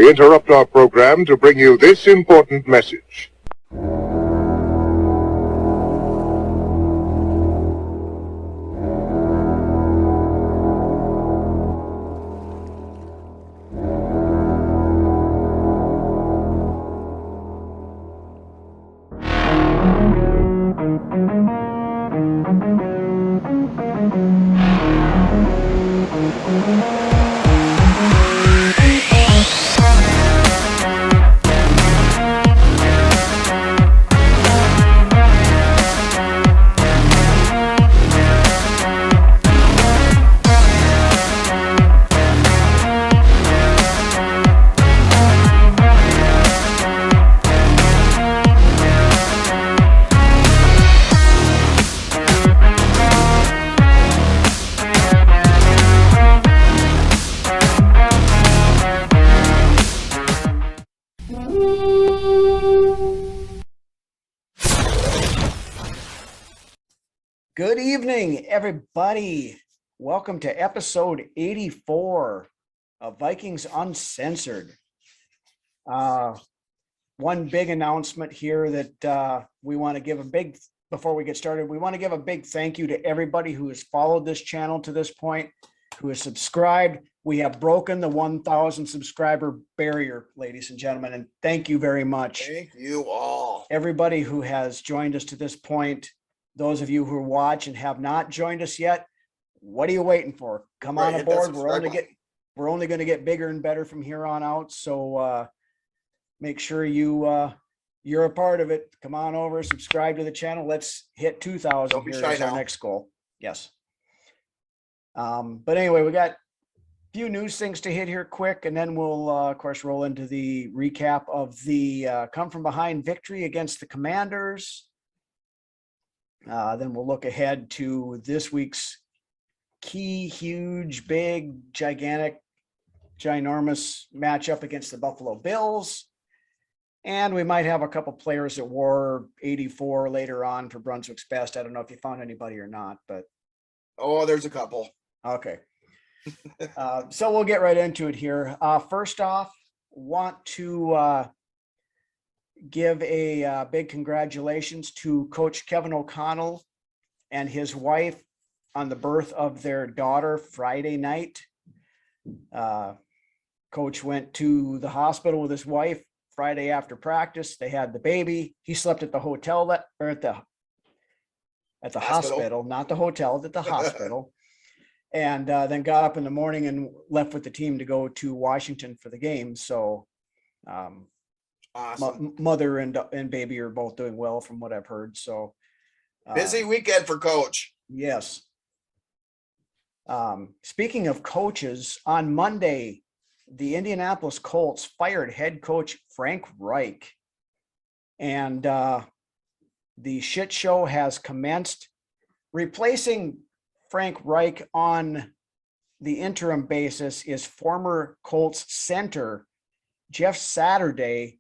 We interrupt our program to bring you this important message. Good evening, everybody. Welcome to episode 84 of Vikings Uncensored. One big announcement here that we want to give before we get started, we want to give a big thank you to everybody who has followed this channel to this point, who has subscribed. We have broken the 1,000 subscriber barrier, ladies and gentlemen, and thank you very much. Thank you all. Everybody who has joined us to this point. Those of you who watch and have not joined us yet, what are you waiting for? Come on aboard. We're only going to get bigger and better from here on out. So make sure you're a part of it. Come on over, subscribe to the channel. Let's hit 2,000 here as our next goal. Yes. But anyway, we got a few news things to hit here quick, and then we'll of course roll into the recap of the come from behind victory against the Commanders. Then we'll look ahead to this week's key, huge, big, gigantic, ginormous matchup against the Buffalo Bills. And we might have a couple players that wore 84 later on for Brunswick's best. I don't know if you found anybody or not, but. Oh, there's a couple. Okay. So we'll get right into it here. First off, want to give a big congratulations to Coach Kevin O'Connell and his wife on the birth of their daughter Friday night. Coach went to the hospital with his wife Friday after practice. They had the baby. He slept at the hotel at the hospital, not the hotel, at the hospital. And then got up in the morning and left with the team to go to Washington for the game. So awesome. Mother and baby are both doing well from what I've heard. So busy weekend for Coach. Yes. Speaking of coaches, on Monday, the Indianapolis Colts fired head coach Frank Reich, and the shit show has commenced. Replacing Frank Reich on the interim basis is former Colts center Jeff Saturday,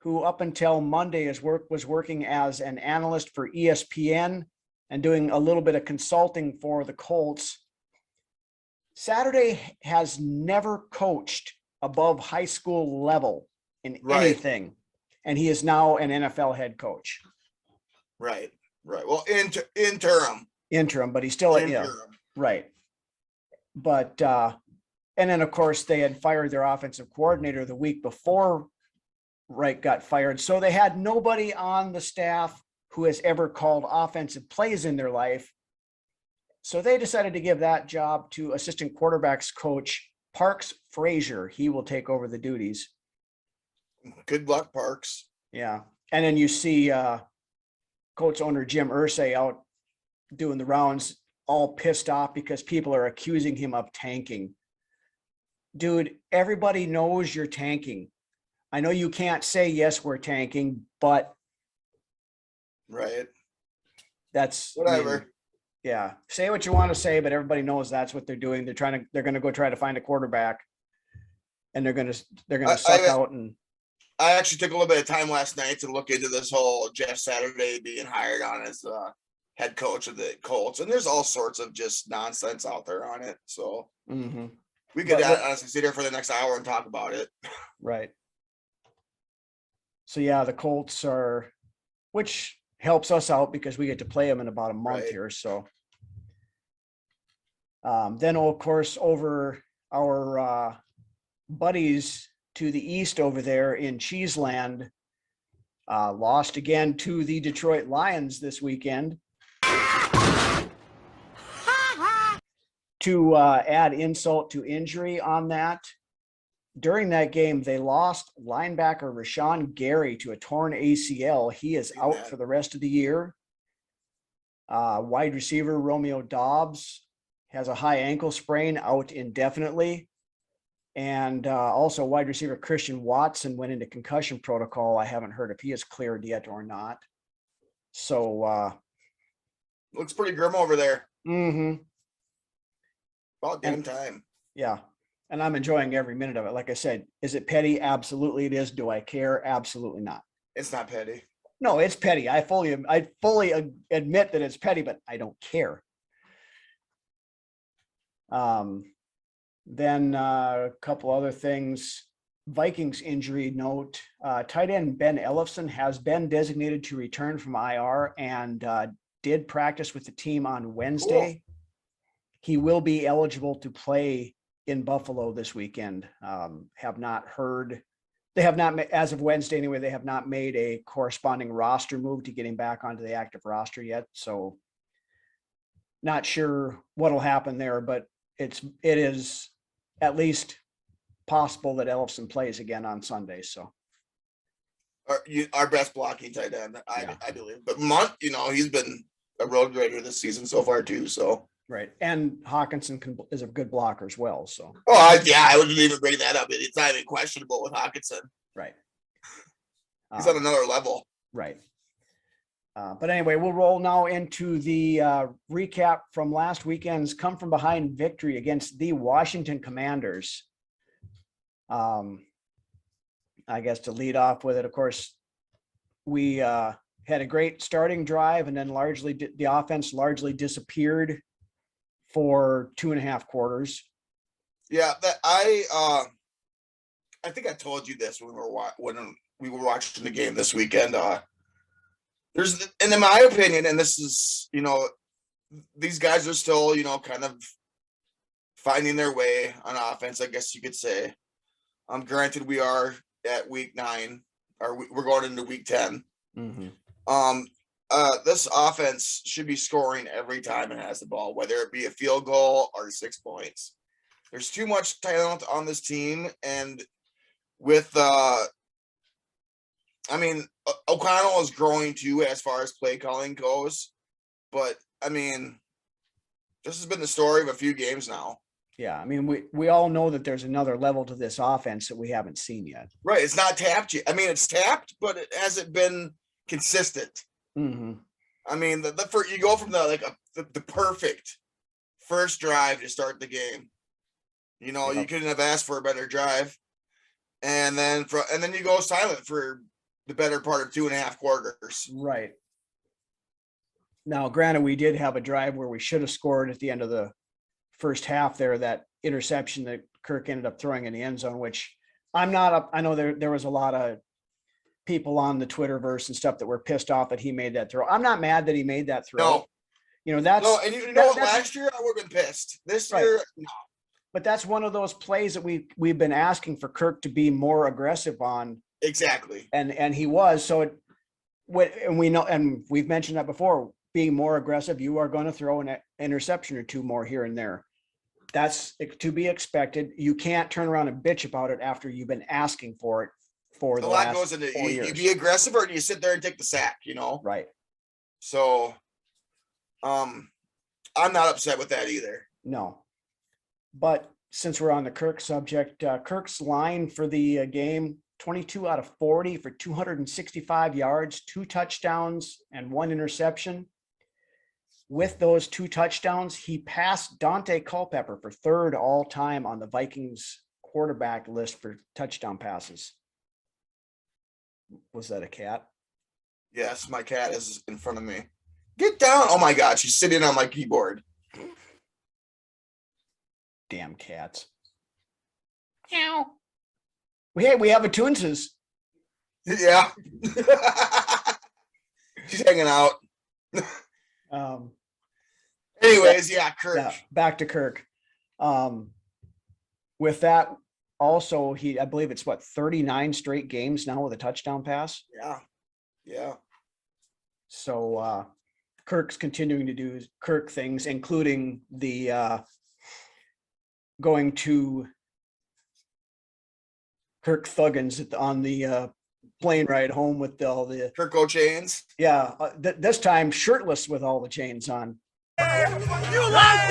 who up until Monday was working as an analyst for ESPN and doing a little bit of consulting for the Colts. Saturday has never coached above high school level in anything, and he is now an NFL head coach. Right. Well, interim, but he's still right. But and then of course they had fired their offensive coordinator the week before Reich got fired. So they had nobody on the staff who has ever called offensive plays in their life. So they decided to give that job to assistant quarterbacks coach Parks Frazier. He will take over the duties. Good luck, Parks. Yeah. And then you see Colts owner Jim Irsay out doing the rounds, all pissed off because people are accusing him of tanking. Dude, everybody knows you're tanking. I know you can't say, yes, we're tanking, but that's whatever. Yeah. Say what you want to say, but everybody knows that's what they're doing. They're going to go try to find a quarterback, and they're going to suck out. And I actually took a little bit of time last night to look into this whole Jeff Saturday being hired on as head coach of the Colts. And there's all sorts of just nonsense out there on it. So We could honestly sit here for the next hour and talk about it. Right. So yeah, the Colts are, which helps us out because we get to play them in about a month here. So then, of course, over our buddies to the east over there in Cheeseland, lost again to the Detroit Lions this weekend. To add insult to injury on that, during that game, they lost linebacker Rashawn Gary to a torn ACL. He is out for the rest of the year. Wide receiver Romeo Dobbs has a high ankle sprain, out indefinitely. And also wide receiver Christian Watson went into concussion protocol. I haven't heard if he is cleared yet or not. So looks pretty grim over there. Mm-hmm. About damn time. Yeah. And I'm enjoying every minute of it. Like I said, is it petty? Absolutely it is. Do I care? Absolutely not. It's not petty. No, it's petty. I fully admit that it's petty, but I don't care. Then a couple other things. Vikings injury note. Tight end Ben Ellefson has been designated to return from IR and did practice with the team on Wednesday. Cool. He will be eligible to play in Buffalo this weekend. Have not heard. They have not, as of Wednesday anyway, they have not made a corresponding roster move to get him back onto the active roster yet. So not sure what'll happen there, but it is at least possible that Ellefson plays again on Sunday. So our best blocking tight end, I believe. But Munt, he's been a road grader this season so far too. So right, and Hawkinson is a good blocker as well. So I wouldn't even bring that up. It's not even questionable with Hawkinson. Right, he's on another level. Right. But anyway, we'll roll now into the recap from last weekend's come from behind victory against the Washington Commanders. I guess to lead off with it, of course, we had a great starting drive, and then the offense largely disappeared for 2.5 quarters. Yeah, I think I told you this when we were watching the game this weekend. And in my opinion, and this is, these guys are still, kind of finding their way on offense, I guess you could say. Granted, we are at week 9, or we're going into week 10. Mm-hmm. This offense should be scoring every time it has the ball, whether it be a field goal or 6 points. There's too much talent on this team, and with O'Connell is growing too as far as play calling goes. But this has been the story of a few games now. Yeah, we all know that there's another level to this offense that we haven't seen yet. Right, it's not tapped yet. It's tapped, but it hasn't been consistent. Mm-hmm. You go from the perfect first drive to start the game. You couldn't have asked for a better drive, and then you go silent for the better part of 2.5 quarters. Right. Now, granted, we did have a drive where we should have scored at the end of the first half there, that interception that Kirk ended up throwing in the end zone, which I'm not up. I know there was a lot of people on the Twitterverse and stuff that were pissed off that he made that throw. I'm not mad that he made that throw. No. Last year I would have been pissed. This year, no. But that's one of those plays that we've been asking for Kirk to be more aggressive on. Exactly. And he was. So we know, and we've mentioned that before, being more aggressive, you are going to throw an interception or 2 more here and there. That's to be expected. You can't turn around and bitch about it after you've been asking for it for the last 4 years. A lot goes into you be aggressive, or do you sit there and take the sack, Right. So I'm not upset with that either. No. But since we're on the Kirk subject, Kirk's line for the game, 22 out of 40 for 265 yards, 2 touchdowns, and 1 interception. With those 2 touchdowns, he passed Dante Culpepper for 3rd all time on the Vikings quarterback list for touchdown passes. Was that a cat? Yes, my cat is in front of me. Get down. Oh my God, she's sitting on my keyboard. Damn cats. We have a Toonses. Yeah. She's hanging out. Anyways, yeah, Kirk. Yeah, back to Kirk. With that, also, I believe it's 39 straight games now with a touchdown pass. Yeah. So Kirk's continuing to do Kirk things, including the going to Kirk Thuggins on the plane ride home with all the Kirko chains. Yeah, this time shirtless with all the chains on. You like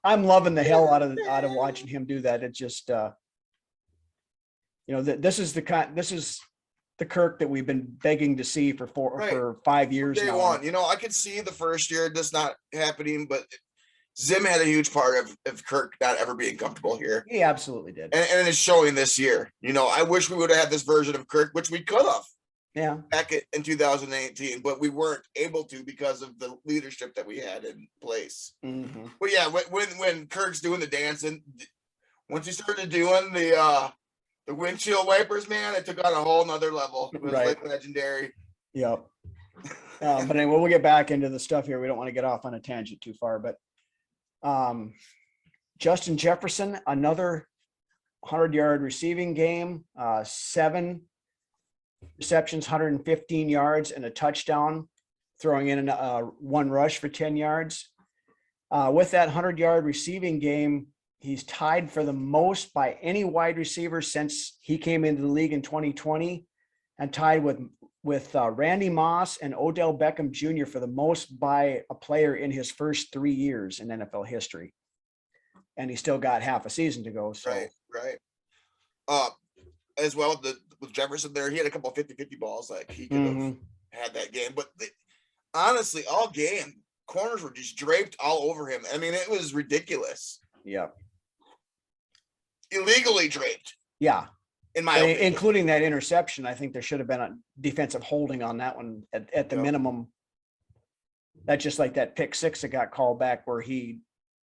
I'm loving the hell out of watching him do that. It's just this is the Kirk that we've been begging to see for 5 years Day now. one. I could see the first year this not happening, but Zim had a huge part of Kirk not ever being comfortable here. He absolutely did. And it's showing this year. I wish we would have had this version of Kirk, which we could have. Yeah. Back in 2018, but we weren't able to because of the leadership that we had in place. Mm-hmm. But yeah, when Kirk's doing the dancing, once he started doing the windshield wipers, man, it took on a whole nother level. It was like legendary. Yep. But anyway, we'll get back into the stuff here. We don't want to get off on a tangent too far, but Justin Jefferson, another 100-yard receiving game, 7 receptions, 115 yards, and a touchdown, throwing in one rush for 10 yards. With that 100-yard receiving game, he's tied for the most by any wide receiver since he came into the league in 2020, and tied with Randy Moss and Odell Beckham Jr. for the most by a player in his first 3 years in NFL history. And he still got half a season to go. So. Right. As well, with Jefferson there, he had a couple of 50-50 balls. Like he could have had that game. But honestly, all game, corners were just draped all over him. I mean, it was ridiculous. Yeah. Illegally draped. Yeah. In my opinion. Including that interception. I think there should have been a defensive holding on that one at the minimum. That's just like that pick six that got called back where he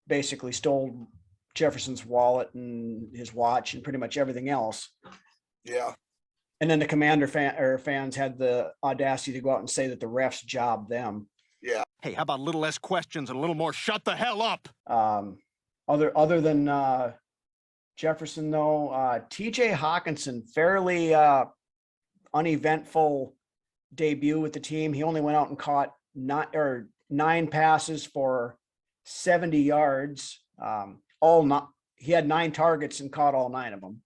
basically stole Jefferson's wallet and his watch and pretty much everything else. Yeah. And then the Commander fans had the audacity to go out and say that the refs jobbed them. Yeah. Hey, how about a little less questions and a little more shut the hell up? Other than Jefferson, though, TJ Hawkinson, fairly uneventful debut with the team. He only went out and caught 9 passes for 70 yards. He had 9 targets and caught all 9 of them.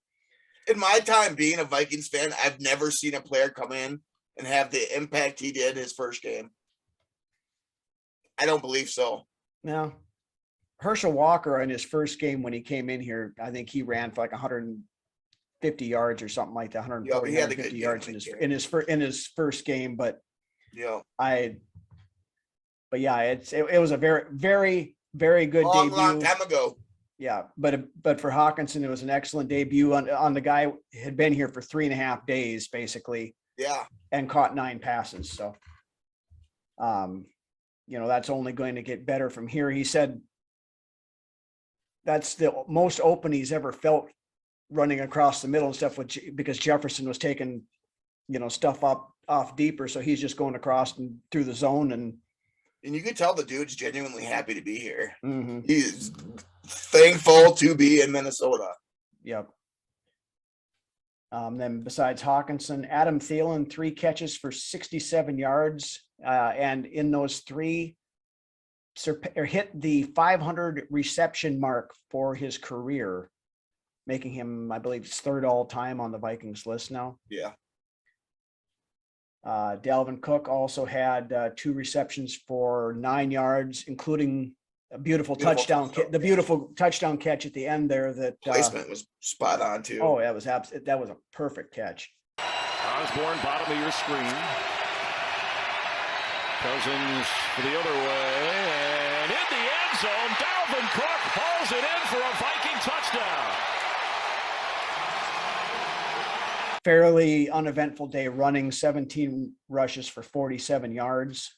In my time being a Vikings fan, I've never seen a player come in and have the impact he did his first game. I don't believe so. No. Herschel Walker in his first game when he came in here, I think he ran for like 150 yards or something like that, 140, 150 yards in his first game. But yeah, it was a very, very, very good debut. Long time ago. Yeah, but for Hawkinson, it was an excellent debut on the guy who had been here for 3.5 days, basically. Yeah, and caught 9 passes. So, that's only going to get better from here. He said that's the most open he's ever felt running across the middle and stuff because Jefferson was taking, stuff off deeper. So he's just going across and through the zone and you can tell the dude's genuinely happy to be here. Mm-hmm. He's thankful to be in Minnesota. Yep. Then besides Hawkinson, Adam Thielen, 3 catches for 67 yards. And in those 3 hit the 500 reception mark for his career, making him, I believe, 3rd all time on the Vikings list now. Yeah. Dalvin Cook also had 2 receptions for 9 yards, including a beautiful touchdown catch at the end there. That placement was spot on too. Oh, that was a perfect catch. Osborne, bottom of your screen. Cousins for the other way, and in the end zone, Dalvin Cook hauls it in for a Viking touchdown. fairly uneventful day running, 17 rushes for 47 yards.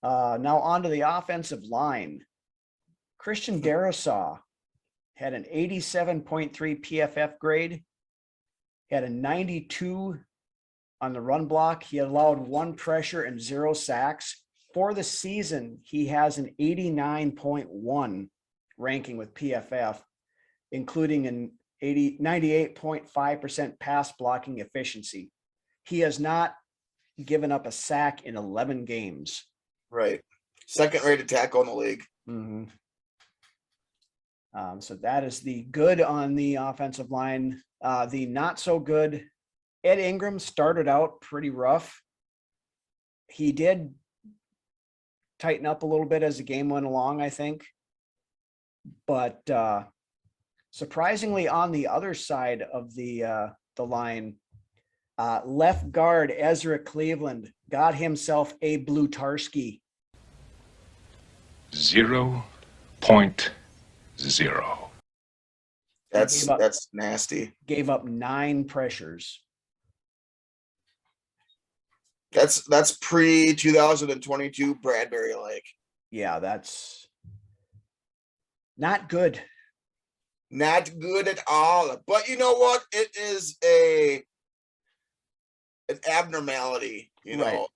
Now on to the offensive line. Christian Darrisaw had an 87.3 PFF grade. He had a 92 on the run block. He allowed 1 pressure and 0 sacks. For the season, he has an 89.1 ranking with PFF, including an 98.5% pass blocking efficiency. He has not given up a sack in 11 games. Right. Second rated tackle in the league. Mm-hmm. So that is the good on the offensive line. The not so good, Ed Ingram started out pretty rough. He did tighten up a little bit as the game went along, I think. But surprisingly, on the other side of the line, left guard Ezra Cleveland got himself a Blutarski. 0.0. That's nasty. Gave up 9 pressures. That's pre 2022 Bradbury Lake. Yeah, that's not good. Not good at all. But you know what? It is an abnormality, you know. Right.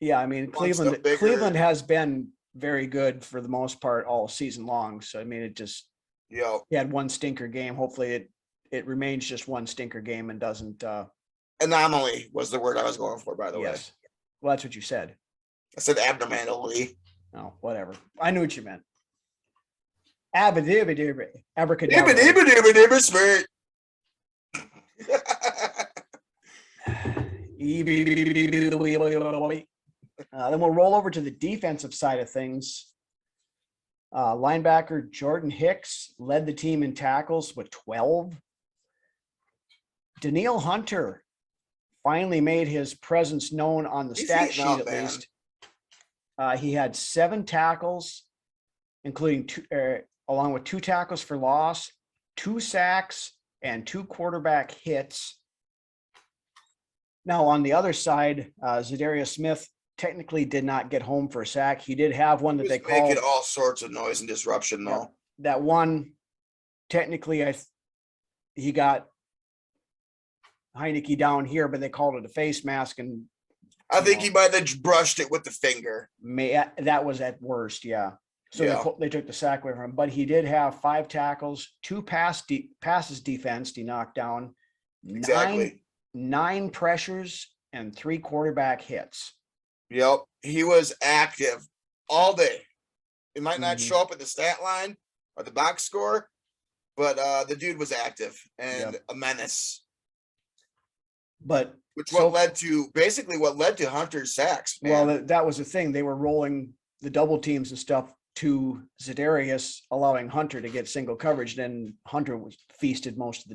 Yeah, I mean, Wants the bigger- Cleveland has been very good for the most part all season long. So I mean, it just Yo, he had 1 stinker game. Hopefully it remains just 1 stinker game and doesn't anomaly was the word I was going for, by the way. yes. Well, that's what you said. I said abnormality. No, whatever. I knew what you meant. Abracadabra. Spirit. Then we'll roll over to the defensive side of things. Linebacker Jordan Hicks led the team in tackles with 12. Danielle Hunter finally made his presence known on the He's stat heating sheet up, at man. least. He had 7 tackles, including 2, along with 2 tackles for loss, 2 sacks, and 2 quarterback hits. Now, on the other side, Za'Darius Smith technically did not get home for a sack. He did have one that He's they called. making all sorts of noise and disruption, though. That one, technically, he got Heineke down here, but they called it a face mask, and I think he might have brushed it with the finger. that was at worst, yeah. So Yeah. they took the sack away from him, but he did have 5 tackles, 2 passes defense. He knocked down Exactly. 9 pressures and 3 quarterback hits. Yep. He was active all day. It might not Mhm. show up at the stat line or the box score, but the dude was active and a menace. But Which So- led to Hunter's sacks, man. well, that was the thing. They were rolling the double teams and stuff to Za'Darius, allowing Hunter to get single coverage. Then Hunter was feasted most of the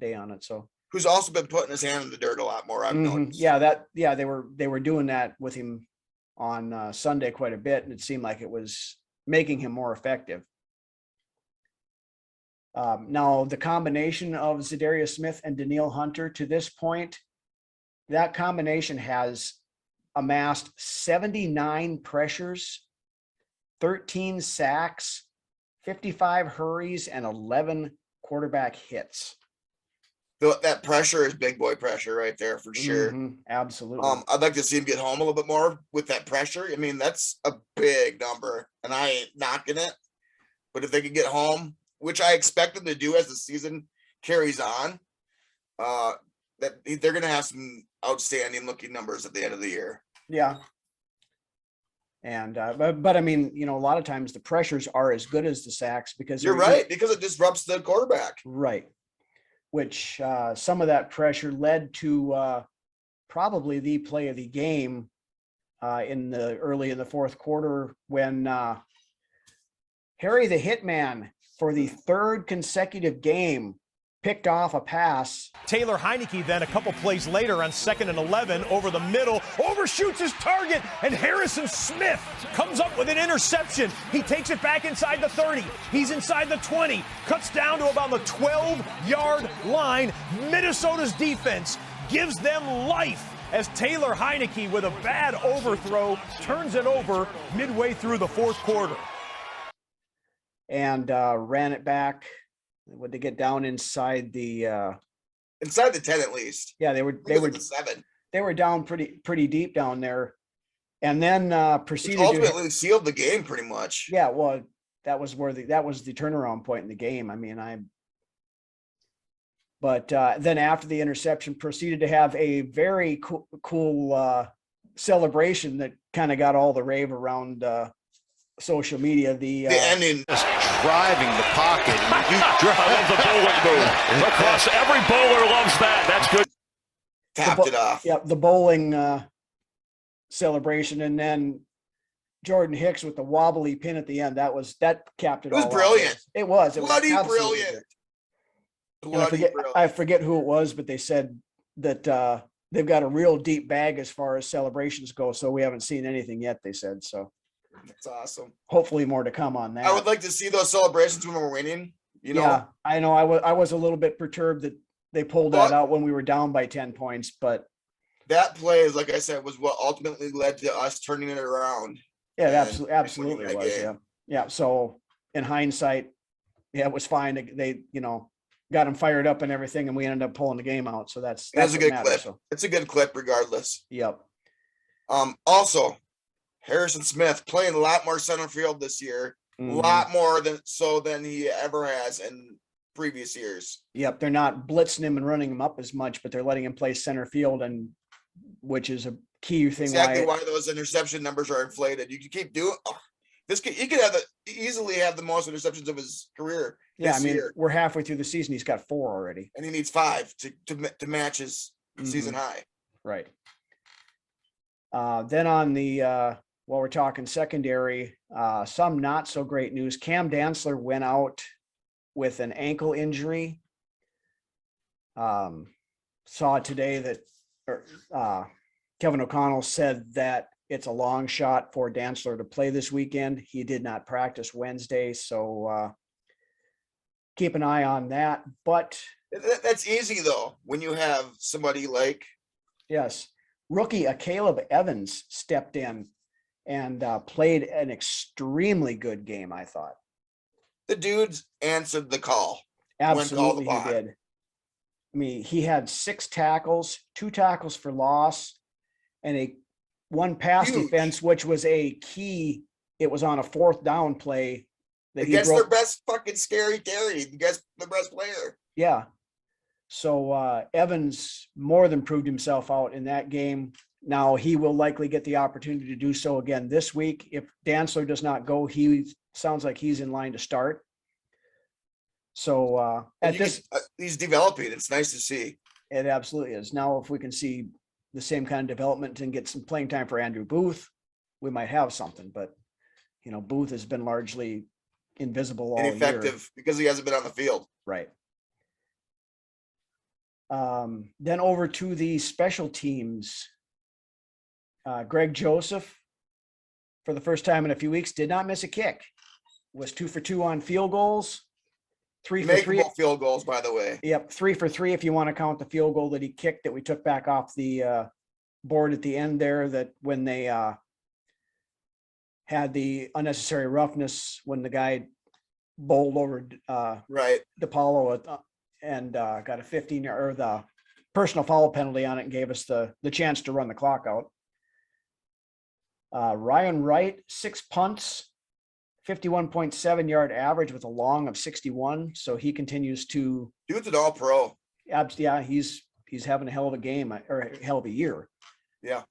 day on it. So Who's also been putting his hand in the dirt a lot more, I've noticed. they were doing that with him on Sunday quite a bit, and it seemed like it was making him more effective. Now, the combination of Za'Darius Smith and Danielle Hunter to this point, that combination has amassed 79 pressures, 13 sacks, 55 hurries, and 11 quarterback hits. That pressure is big boy pressure right there for sure. Absolutely. I'd like to see him get home a little bit more with that pressure. I mean, that's a big number, and I ain't knocking it. But if they could get home, which I expect them to do as the season carries on, that they're going to have some outstanding looking numbers at the end of the year. Yeah. And but I mean, a lot of times the pressures are as good as the sacks because You're right, because it disrupts the quarterback. Right. Which some of that pressure led to probably the play of the game early in the fourth quarter when Harry the Hitman, for the 3rd consecutive game, picked off a pass. Taylor Heineke then a couple plays later on 2nd and 11 over the middle, over overshoots his target, and Harrison Smith comes up with an interception. He takes it back inside the 30. He's inside the 20, cuts down to about the 12-yard line. Minnesota's defense gives them life as Taylor Heineke, with a bad overthrow, turns it over midway through the fourth quarter. And ran it back. Would they get down inside the inside the 10 at least? Yeah, they were the 7. They were down pretty deep down there, and then proceeded Which ultimately sealed the game pretty much. Yeah, well, that was the turnaround point in the game. I mean, but then after the interception, proceeded to have a very cool celebration that kind of got all the rave around social media. The ending, just driving the pocket. I love the bowling move. Across every bowler loves that. That's good. Tapped it off. Yep, the bowling celebration, and then Jordan Hicks with the wobbly pin at the end. That capped it all. It was brilliant. It was bloody brilliant. I forget who it was, but they said that they've got a real deep bag as far as celebrations go. So we haven't seen anything yet, they said. So that's awesome. Hopefully more to come on that. I would like to see those celebrations when we're winning. You know, yeah, I know. I was a little bit perturbed that they pulled that out when we were down by 10 points, but that play is, like I said, was what ultimately led to us turning it around. Yeah, it absolutely was. Yeah. Yeah. So in hindsight, yeah, it was fine. They got him fired up and everything, and we ended up pulling the game out. So that's a good clip. So. It's a good clip regardless. Yep. Also, Harrison Smith playing a lot more center field this year, a lot more than he ever has in previous years. Yep. They're not blitzing him and running him up as much, but they're letting him play center field, and which is a key thing. Exactly why those interception numbers are inflated. You can keep doing this. He could easily have the most interceptions of his career. Yeah, I mean, we're halfway through the season. He's got 4 already, and he needs 5 to match his season high. Right. Then on the while we're talking secondary, some not so great news. Cam Dantzler went out with an ankle injury. Saw today that Kevin O'Connell said that it's a long shot for Dantzler to play this weekend. He did not practice Wednesday, so keep an eye on that. But that's easy though when you have somebody like rookie Caleb Evans stepped in and played an extremely good game. I thought the dudes answered the call. Absolutely, he did. I mean, he had 6 tackles, 2 tackles for loss, and one pass defense, which was a key. It was on a 4th down play that against their best fucking scary Terry, against the best player. Yeah. So Evans more than proved himself out in that game. Now he will likely get the opportunity to do so again this week. If Dantzler does not go, he sounds like he's in line to start. So he's developing. It's nice to see. It absolutely is. Now, if we can see the same kind of development and get some playing time for Andrew Booth, we might have something. But Booth has been largely invisible all year. Ineffective because he hasn't been on the field. Right. Then over to the special teams. Greg Joseph, for the first time in a few weeks, did not miss a kick. Was 2 for 2 on field goals. 3 for 3 field goals, by the way. Yep, 3 for 3 if you want to count the field goal that he kicked that we took back off the board at the end there. That when they had the unnecessary roughness when the guy bowled over DePaulo and got a 15-yard or the personal foul penalty on it and gave us the chance to run the clock out. Ryan Wright, 6 punts. 51.7 yard average with a long of 61. So he continues to. Dude's an all pro. Yeah, he's having a hell of a game or a hell of a year. Yeah.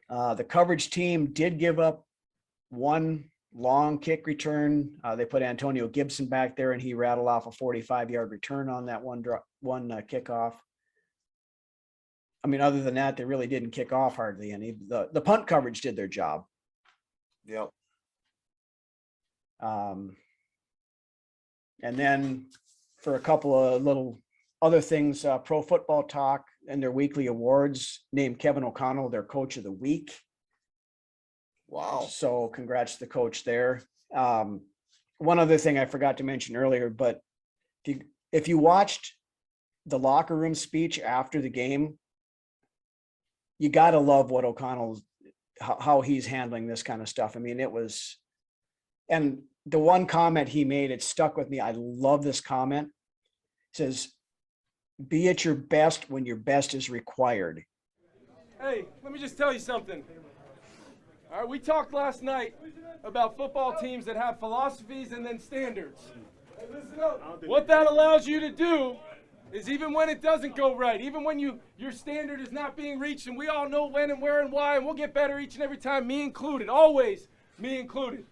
The coverage team did give up 1 long kick return. They put Antonio Gibson back there, and he rattled off a 45-yard return on that one kickoff. I mean, other than that, they really didn't kick off hardly any. The punt coverage did their job. Yep. And then for a couple of little other things, Pro Football Talk, in their weekly awards named Kevin O'Connell their coach of the week. Wow. So congrats to the coach there. One other thing I forgot to mention earlier, but if you watched the locker room speech after the game, you got to love what O'Connell's, how he's handling this kind of stuff. I mean, it was, and the one comment he made, it stuck with me. I love this comment. It says, be at your best when your best is required. Hey, let me just tell you something. All right, we talked last night about football teams that have philosophies and then standards. Hey, listen up. What that allows you to do is even when it doesn't go right, even when your standard is not being reached, and we all know when and where and why, and we'll get better each and every time, me included, always me included.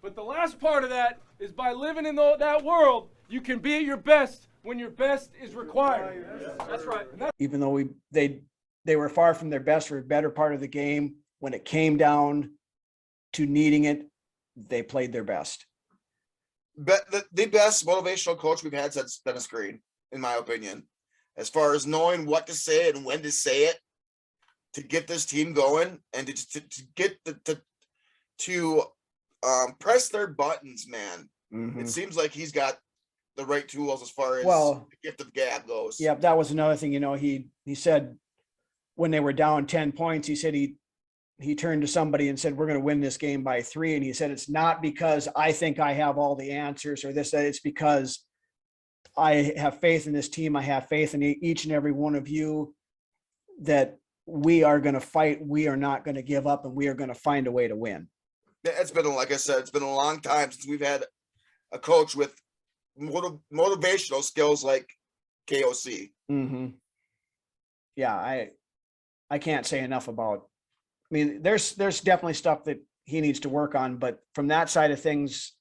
But the last part of that is by living in that world, you can be at your best when your best is required. That's right. Even though they were far from their best for a better part of the game, when it came down to needing it, they played their best. But the best motivational coach we've had since Dennis Green, in my opinion, as far as knowing what to say and when to say it to get this team going and to get to press their buttons, man. Mm-hmm. It seems like he's got the right tools as far as the gift of gab goes. Yeah, that was another thing. He said when they were down 10 points, he said he turned to somebody and said, we're going to win this game by 3. And he said, it's not because I think I have all the answers or this, that it's because I have faith in this team. I have faith in each and every one of you that we are going to fight. We are not going to give up, and we are going to find a way to win. It's been, like I said, it's been a long time since we've had a coach with motivational skills like KOC. Mm-hmm. Yeah, I can't say enough about. I mean, there's definitely stuff that he needs to work on, but from that side of things,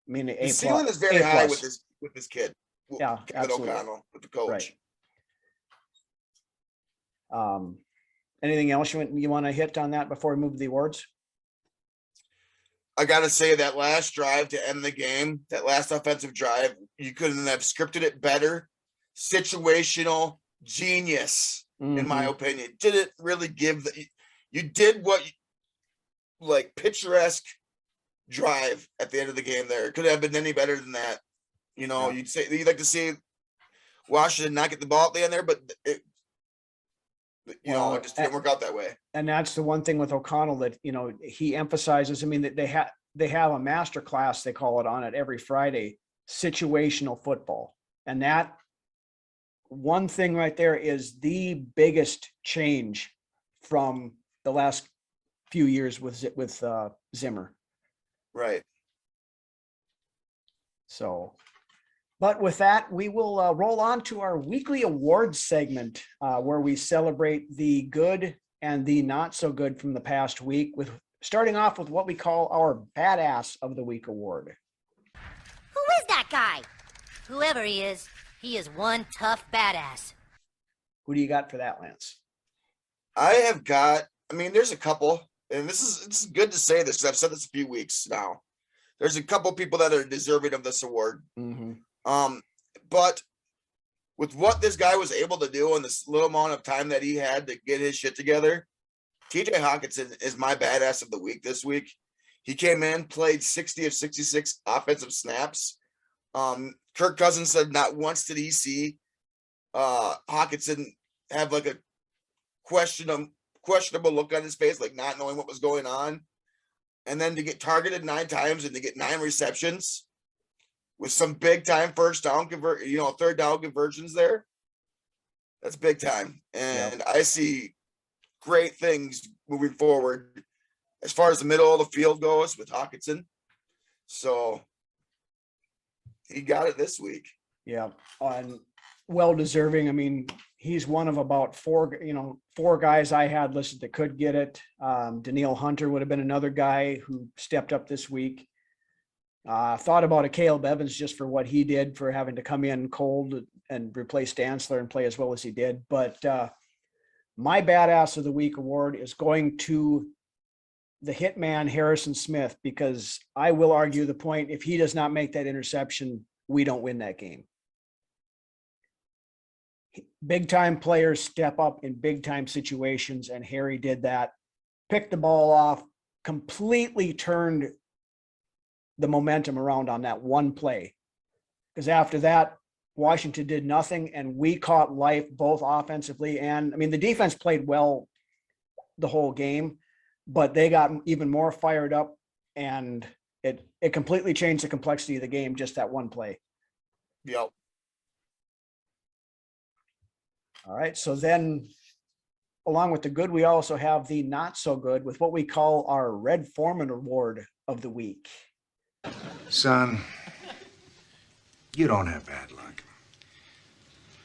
I mean, the ceiling is very high with this kid. Yeah, Kevin absolutely. O'Connell with the coach. Right. Anything else you want to hit on that before we move to the awards? I got to say that last drive to end the game, that last offensive drive, you couldn't have scripted it better. Situational genius, in my opinion. Didn't really give you did what like picturesque drive at the end of the game there. It could have been any better than that. You'd like to see Washington not get the ball at the end there, but it just didn't work out that way. And that's the one thing with O'Connell that, he emphasizes. I mean, that they have a master class, they call it, on it every Friday, situational football. And that one thing right there is the biggest change from the last few years with Zimmer. Right. So, but with that, we will roll on to our weekly awards segment where we celebrate the good and the not so good from the past week, with starting off with what we call our Badass of the Week award. Who is that guy? Whoever he is one tough badass. Who do you got for that, Lance? There's a couple, and it's good to say this because I've said this a few weeks now. There's a couple people that are deserving of this award. Mm-hmm. But with what this guy was able to do in this little amount of time that he had to get his shit together, TJ Hawkinson is my badass of the week this week. He came in, played 60 of 66 offensive snaps. Kirk Cousins said not once did he see Hawkinson have like a questionable look on his face, like not knowing what was going on. And then to get targeted 9 times and to get 9 receptions with some big time third down conversions there. That's big time. And I see great things moving forward as far as the middle of the field goes with Hawkinson. So he got it this week. Yeah. Well deserving. I mean, he's one of about 4 guys I had listed that could get it. Daniil Hunter would have been another guy who stepped up this week. Thought about a Caleb Evans just for what he did for having to come in cold and replace Dantzler and play as well as he did. But my Badass of the Week award is going to the hitman Harrison Smith, because I will argue the point, if he does not make that interception, we don't win that game. big time players step up in big time situations, and Harry did that. Picked the ball off, completely turned the momentum around on that one play. Because after that, Washington did nothing, and we caught life both offensively and, I mean, the defense played well the whole game, but they got even more fired up, and it completely changed the complexity of the game, just that one play. Yep. All right. So then, along with the good, we also have the not so good with what we call our Red Foreman Award of the week. Son, you don't have bad luck.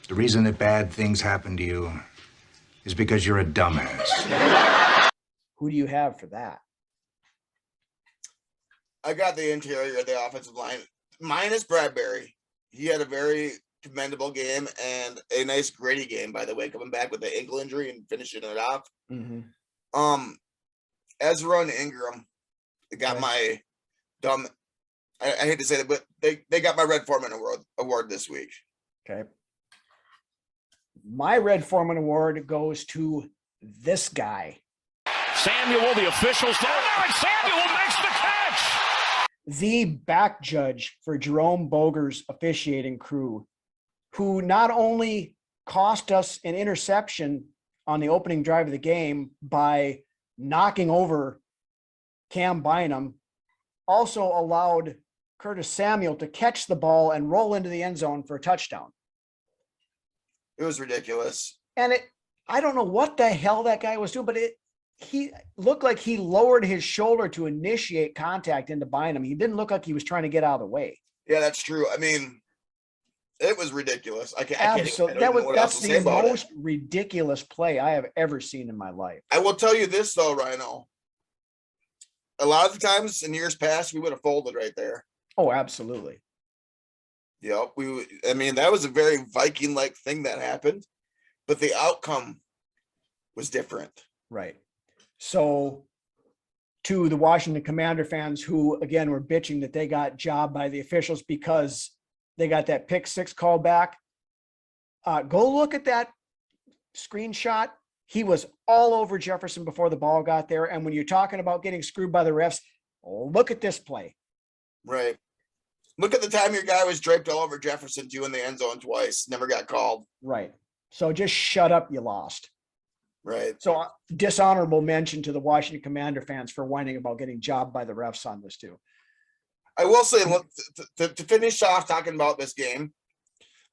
The reason that bad things happen to you is because you're a dumbass. Who do you have for that? I got the interior of the offensive line, minus Bradbury. He had a very commendable game and a nice gritty game, by the way, coming back with the ankle injury and finishing it off. Mm-hmm. Ezra and Ingram got my dumb. I hate to say that, but they got my Red Foreman award this week. Okay. My Red Foreman Award goes to this guy. Samuel, the officials down there, and Samuel makes the catch. The back judge for Jerome Boger's officiating crew, who not only cost us an interception on the opening drive of the game by knocking over Cam Bynum, also allowed Curtis Samuel to catch the ball and roll into the end zone for a touchdown. It was ridiculous. And I don't know what the hell that guy was doing, but he looked like he lowered his shoulder to initiate contact into Bynum. He didn't look like he was trying to get out of the way. Yeah, that's true. I mean, it was ridiculous. Absolutely. That's the most ridiculous play I have ever seen in my life. I will tell you this though, Rhino. A lot of the times in years past, we would have folded right there. Oh, absolutely. Yep. That was a very Viking-like thing that happened, but the outcome was different. Right. So to the Washington Commander fans who, again, were bitching that they got jobbed by the officials because they got that pick six call back, go look at that screenshot. He was all over Jefferson before the ball got there. And when you're talking about getting screwed by the refs, look at this play. Right. Look at the time your guy was draped all over Jefferson too in the end zone twice. Never got called. Right. So just shut up. You lost. Right. So dishonorable mention to the Washington Commander fans for whining about getting jobbed by the refs on this too. I will say, look, to finish off talking about this game,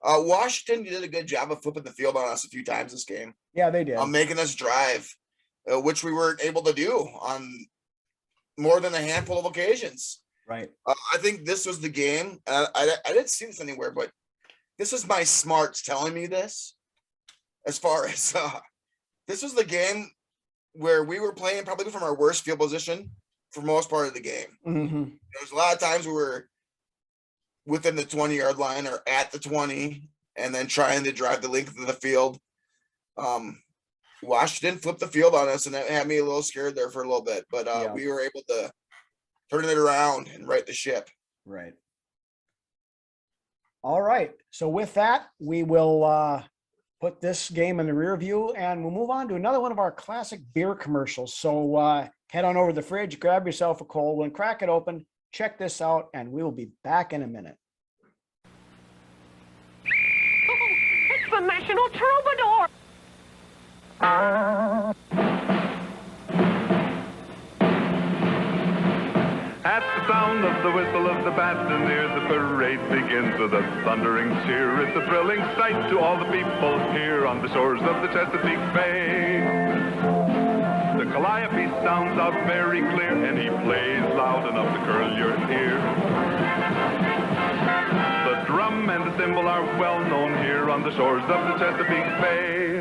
Washington did a good job of flipping the field on us a few times this game. Yeah, they did. Making us drive, which we weren't able to do on more than a handful of occasions. Right. I think this was the game. I didn't see this anywhere, but this is my smarts telling me this. As far as this was the game where we were playing probably from our worst field position for most part of the game. Mm-hmm. There's a lot of times we were within the 20-yard line or at the 20 and then trying to drive the length of the field. Washington flipped the field on us, and that had me a little scared there for a little bit, but we were able to turn it around and right the ship. Right. All right. So with that, we will put this game in the rear view, and we'll move on to another one of our classic beer commercials. So head on over to the fridge, grab yourself a cold one, crack it open, check this out, and we will be back in a minute. It's the National Troubadour! At the sound of the whistle of the Bastardier, the parade begins with a thundering cheer. It's a thrilling sight to all the people here on the shores of the Chesapeake Bay. The calliope sounds out very clear, and he plays loud enough to curl your ear. The drum and the cymbal are well known here on the shores of the Chesapeake Bay.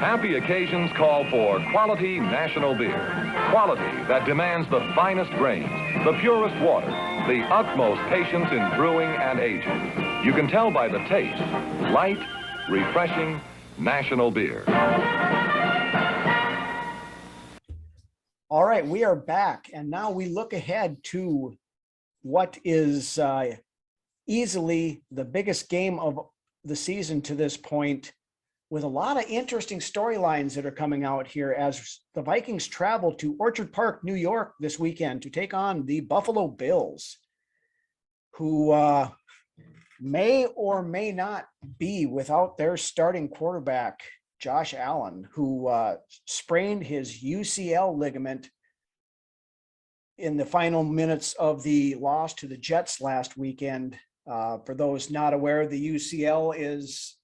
Happy occasions call for quality national beer. Quality that demands the finest grains, the purest water, the utmost patience in brewing and aging. You can tell by the taste. Light, refreshing, national beer. All right, we are back, and now we look ahead to what is easily the biggest game of the season to this point, with a lot of interesting storylines that are coming out here as the Vikings travel to Orchard Park, New York this weekend to take on the Buffalo Bills, who may or may not be without their starting quarterback, Josh Allen, who sprained his UCL ligament in the final minutes of the loss to the Jets last weekend. For those not aware, the UCL is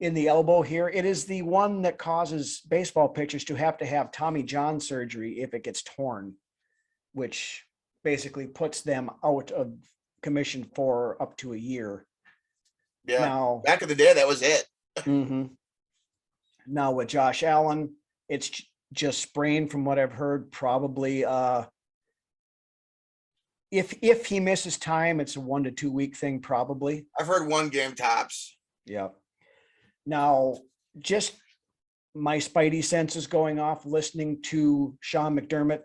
in the elbow here. It is the one that causes baseball pitchers to have Tommy John surgery if it gets torn, which basically puts them out of commission for up to a year. Yeah. Now, back in the day, that was it. Now with Josh Allen, it's just sprained from what I've heard. Probably, if he misses time, it's a 1 to 2 week thing. Probably. I've heard 1 game tops. Yeah. Now, just my spidey senses going off listening to Sean McDermott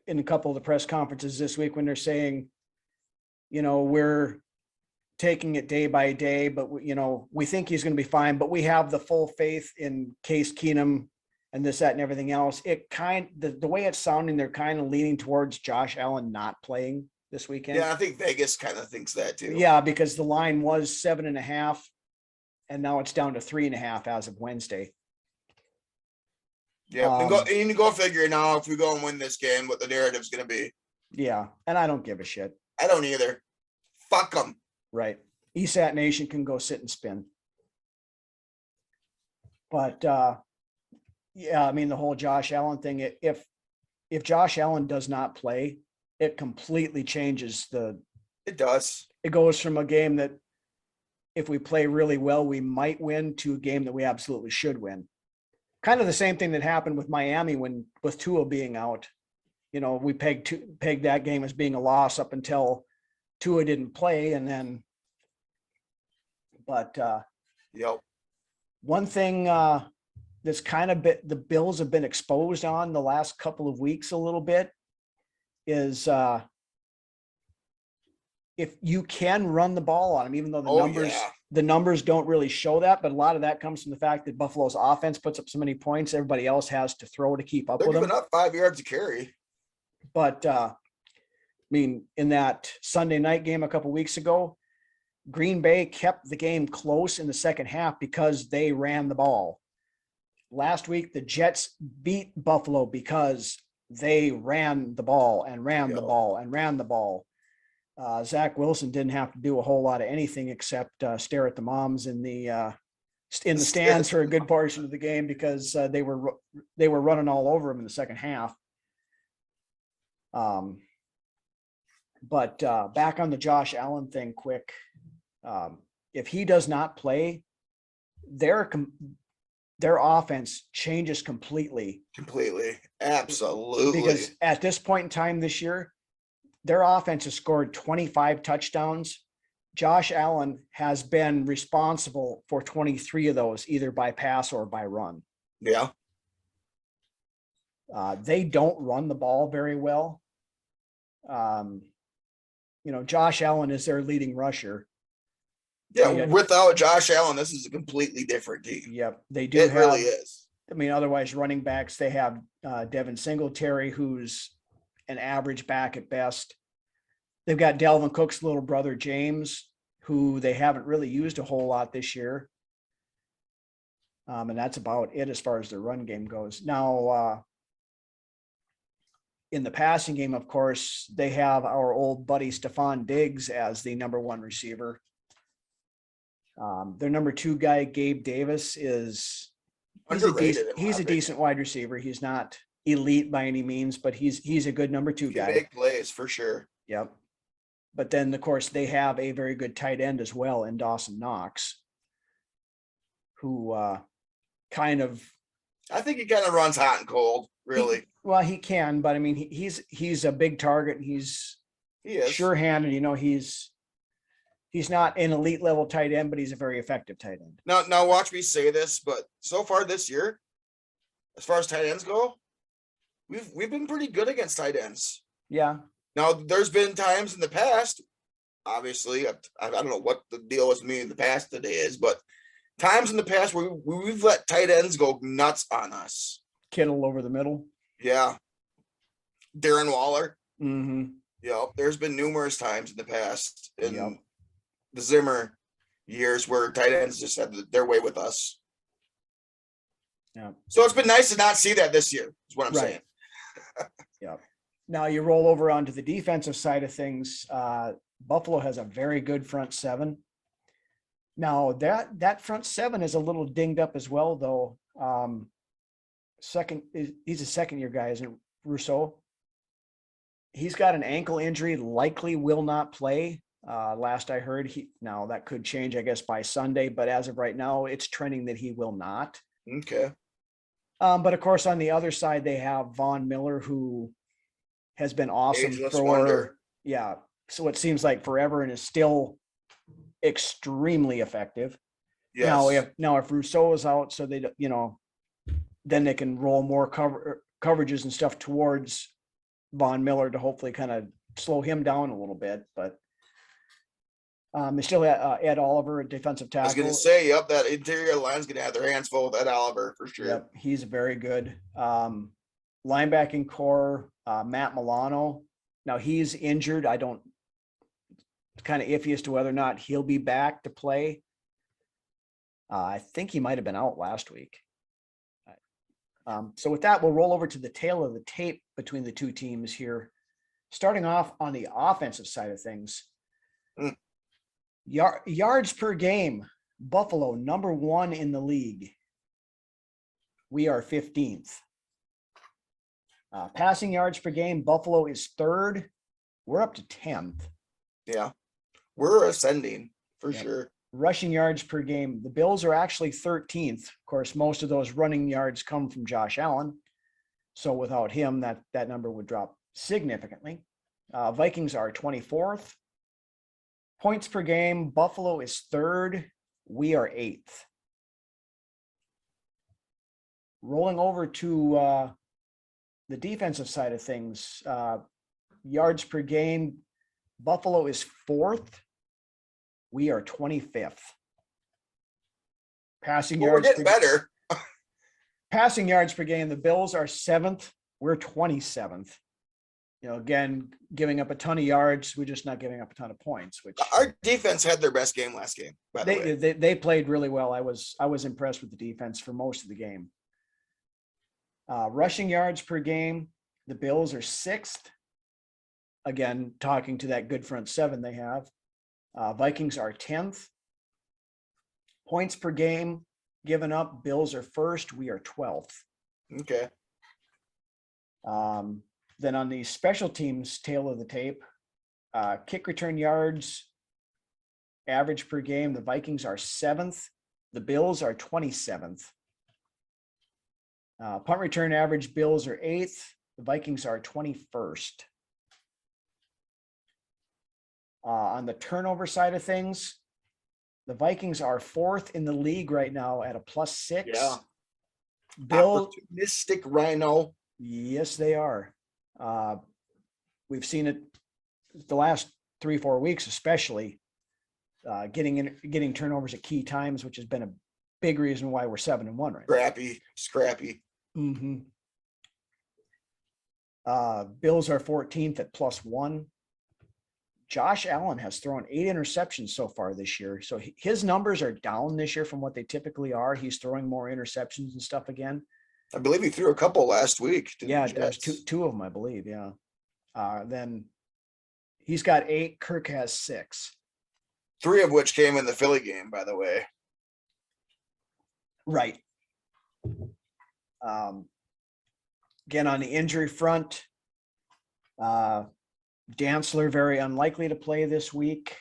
in a couple of the press conferences this week when they're saying, we're taking it day by day, but we think he's going to be fine, but we have the full faith in Case Keenum and this, that, and everything else. The way it's sounding, they're kind of leaning towards Josh Allen not playing this weekend. Yeah, I think Vegas kind of thinks that too. Yeah, because the line was 7.5, and now it's down to 3.5 as of Wednesday. Yeah, and you go figure now if we go and win this game, what the narrative's going to be. Yeah, and I don't give a shit. I don't either. Fuck them. Right. ESAT Nation can go sit and spin. But yeah, I mean, the whole Josh Allen thing, if Josh Allen does not play, it completely changes it does. It goes from a game that if we play really well, we might win, to a game that we absolutely should win. Kind of the same thing that happened with Miami with Tua being out. We pegged that game as being a loss up until Tua didn't play, and then, but one thing that's kind of the Bills have been exposed on the last couple of weeks a little bit is if you can run the ball on them, even though the numbers don't really show that, but a lot of that comes from the fact that Buffalo's offense puts up so many points, everybody else has to throw to keep up with them. They're giving up 5 yards to carry. But in that Sunday night game a couple weeks ago, Green Bay kept the game close in the second half because they ran the ball. Last week, the Jets beat Buffalo because they ran the ball and ran the ball and ran the ball. Zach Wilson didn't have to do a whole lot of anything except stare at the moms in the stands for a good portion of the game because they were running all over him in the second half. But back on the Josh Allen thing quick, if he does not play, their offense changes completely. Absolutely. Because at this point in time this year, their offense has scored 25 touchdowns. Josh Allen has been responsible for 23 of those, either by pass or by run. Yeah. They don't run the ball very well. Josh Allen is their leading rusher. Yeah, without Josh Allen, this is a completely different team. Yep, they do. It really is. Otherwise, running backs, they have Devin Singletary, who's an average back at best. They've got Dalvin Cook's little brother, James, who they haven't really used a whole lot this year. And that's about it as far as their run game goes. Now, in the passing game, of course, they have our old buddy Stephon Diggs as the number 1 receiver. Their number 2 guy, Gabe Davis, he's a decent wide receiver. He's not elite by any means, but he's a good number 2 guy. Big plays for sure. Yep. But then, of course, they have a very good tight end as well in Dawson Knox, who I think he kind of runs hot and cold, really. He can, but he's a big target. He is sure-handed. He's not an elite level tight end, but he's a very effective tight end. Now watch me say this, but so far this year, as far as tight ends go, we've been pretty good against tight ends. Yeah. Now, there's been times in the past, obviously, I don't know what the deal with me in the past today is, but times in the past where we've let tight ends go nuts on us. Kittle over the middle. Yeah. Darren Waller. Mm-hmm. Yep. There's been numerous times in the past in the Zimmer years where tight ends just had their way with us. Yeah. So it's been nice to not see that this year, is what I'm saying. Yeah. Now you roll over onto the defensive side of things. Buffalo has a very good front seven. Now that front seven is a little dinged up as well, though. He's a second-year guy, isn't Rousseau? He's got an ankle injury, likely will not play. Last I heard, now that could change, I guess, by Sunday, but as of right now, it's trending that he will not. Okay. But of course, on the other side, they have Von Miller, who has been awesome Ageless wonder. So it seems like forever and is still extremely effective. Yes. Now if Rousseau is out, so they, then they can roll more coverages and stuff towards Von Miller to hopefully kind of slow him down a little bit. But they still have Ed Oliver, a defensive tackle. I was going to say, that interior line's going to have their hands full with Ed Oliver for sure. Yep, he's very good. Linebacking core, Matt Milano. Now he's injured. Kind of iffy as to whether or not he'll be back to play. I think he might have been out last week. So with that, we'll roll over to the tail of the tape between the two teams here. Starting off on the offensive side of things. Yards per game, Buffalo, number 1 in the league. We are 15th. Passing yards per game, Buffalo is 3rd. We're up to 10th. Yeah. We're ascending for sure. Rushing yards per game, the Bills are actually 13th. Of course, most of those running yards come from Josh Allen. So without him, that number would drop significantly. Vikings are 24th. Points per game, Buffalo is 3rd. We are 8th. Rolling over to the defensive side of things, yards per game, Buffalo is 4th. We are 25th. Passing yards. We're getting better. Passing yards per game, the Bills are 7th. We're 27th. Again, giving up a ton of yards. We're just not giving up a ton of points. Which our defense had their best game last game. By the way, they played really well. I was impressed with the defense for most of the game. Rushing yards per game, the Bills are 6th. Again, talking to that good front seven they have. Vikings are 10th. Points per game given up, Bills are 1st. We are 12th. Okay. Then on the special teams tail of the tape, kick return yards average per game, the Vikings are 7th. The Bills are 27th. Punt return average, Bills are 8th. The Vikings are 21st. On the turnover side of things, the Vikings are 4th in the league right now at a +6. Yeah. Opportunistic Rhino. Yes, they are. We've seen it the last 3-4 weeks, especially getting turnovers at key times, which has been a big reason why we're 7-1 right Scrappy. Mm-hmm. Bills are 14th at +1. Josh Allen has thrown 8 interceptions so far this year. So his numbers are down this year from what they typically are. He's throwing more interceptions and stuff again. I believe he threw a couple last week. Yeah, there's two of them, I believe. Yeah. Then he's got 8. Kirk has 6. 3 of which came in the Philly game, by the way. Right. Again, on the injury front, Dantzler very unlikely to play this week.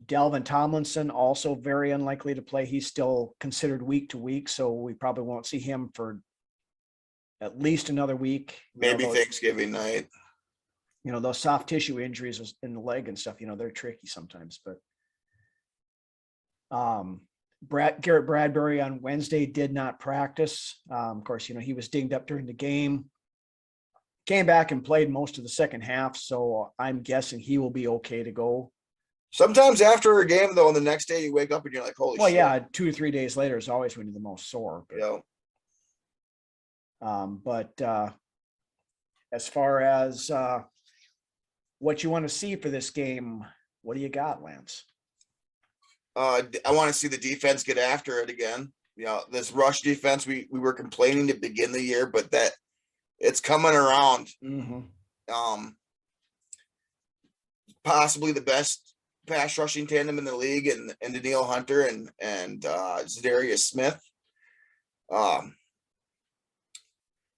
Dalvin Tomlinson also very unlikely to play. He's still considered week to week, so we probably won't see him for at least another week. Maybe Thanksgiving night. Those soft tissue injuries in the leg and stuff, they're tricky sometimes. But Garrett Bradbury on Wednesday did not practice. Of course, he was dinged up during the game. came back and played most of the second half, so I'm guessing he will be okay to go. Sometimes after a game, though, and the next day you wake up and you're like, holy Well, shit. yeah, 2 or 3 days later is always when you're the most sore. Yeah. But as far as what you want to see for this game, what do you got, Lance? I want to see the defense get after it again. You know, this rush defense, we were complaining to begin the year, but that it's coming around. Mm-hmm. Possibly the best pass rushing tandem in the league, and Daniil Hunter and Za'Darius Smith.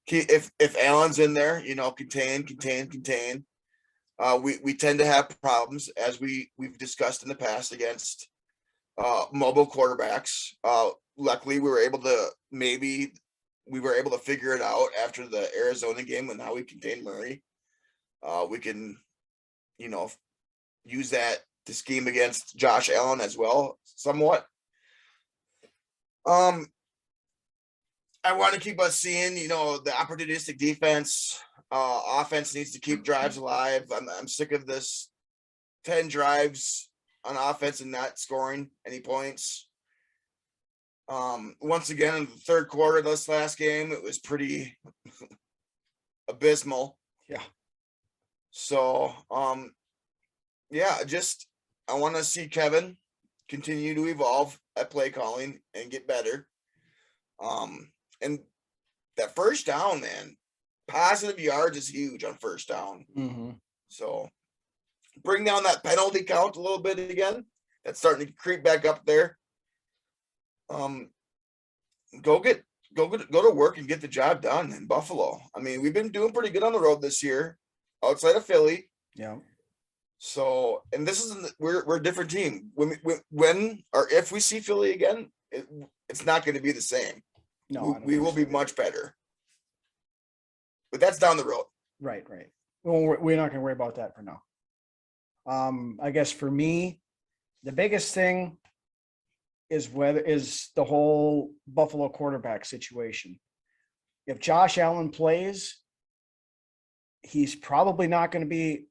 If Allen's in there, you know, contain. We tend to have problems, as we've discussed in the past, against mobile quarterbacks. Luckily, we were able to figure it out after the Arizona game, and how we contain Murray. We can, you know, use that to scheme against Josh Allen as well, somewhat. I want to keep us seeing, you know, the opportunistic defense. Offense needs to keep drives alive. I'm sick of this 10 drives on offense and not scoring any points. Once again, in the third quarter of this last game, it was pretty abysmal. Yeah. So, yeah, just I want to see Kevin continue to evolve at play calling and get better. And that first down, man, positive yards is huge on first down. Mm-hmm. So bring down that penalty count a little bit again. That's starting to creep back up there. Go to work and get the job done in Buffalo. I mean, we've been doing pretty good on the road this year, outside of Philly. Yeah. So, and this isn't, we're a different team. When or if we see Philly again, it's not going to be the same. No, we will be much better. But that's down the road. Right. Well, we're not going to worry about that for now. I guess for me, the biggest thing is the whole Buffalo quarterback situation. If Josh Allen plays, he's probably not going to be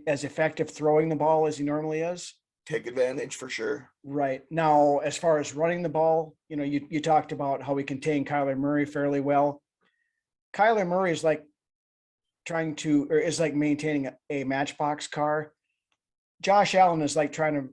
as effective throwing the ball as he normally is. Take advantage for sure. Right. Now, as far as running the ball, you know, you talked about how we contain Kyler Murray fairly well. Kyler Murray is like maintaining a Matchbox car. Josh Allen is like trying to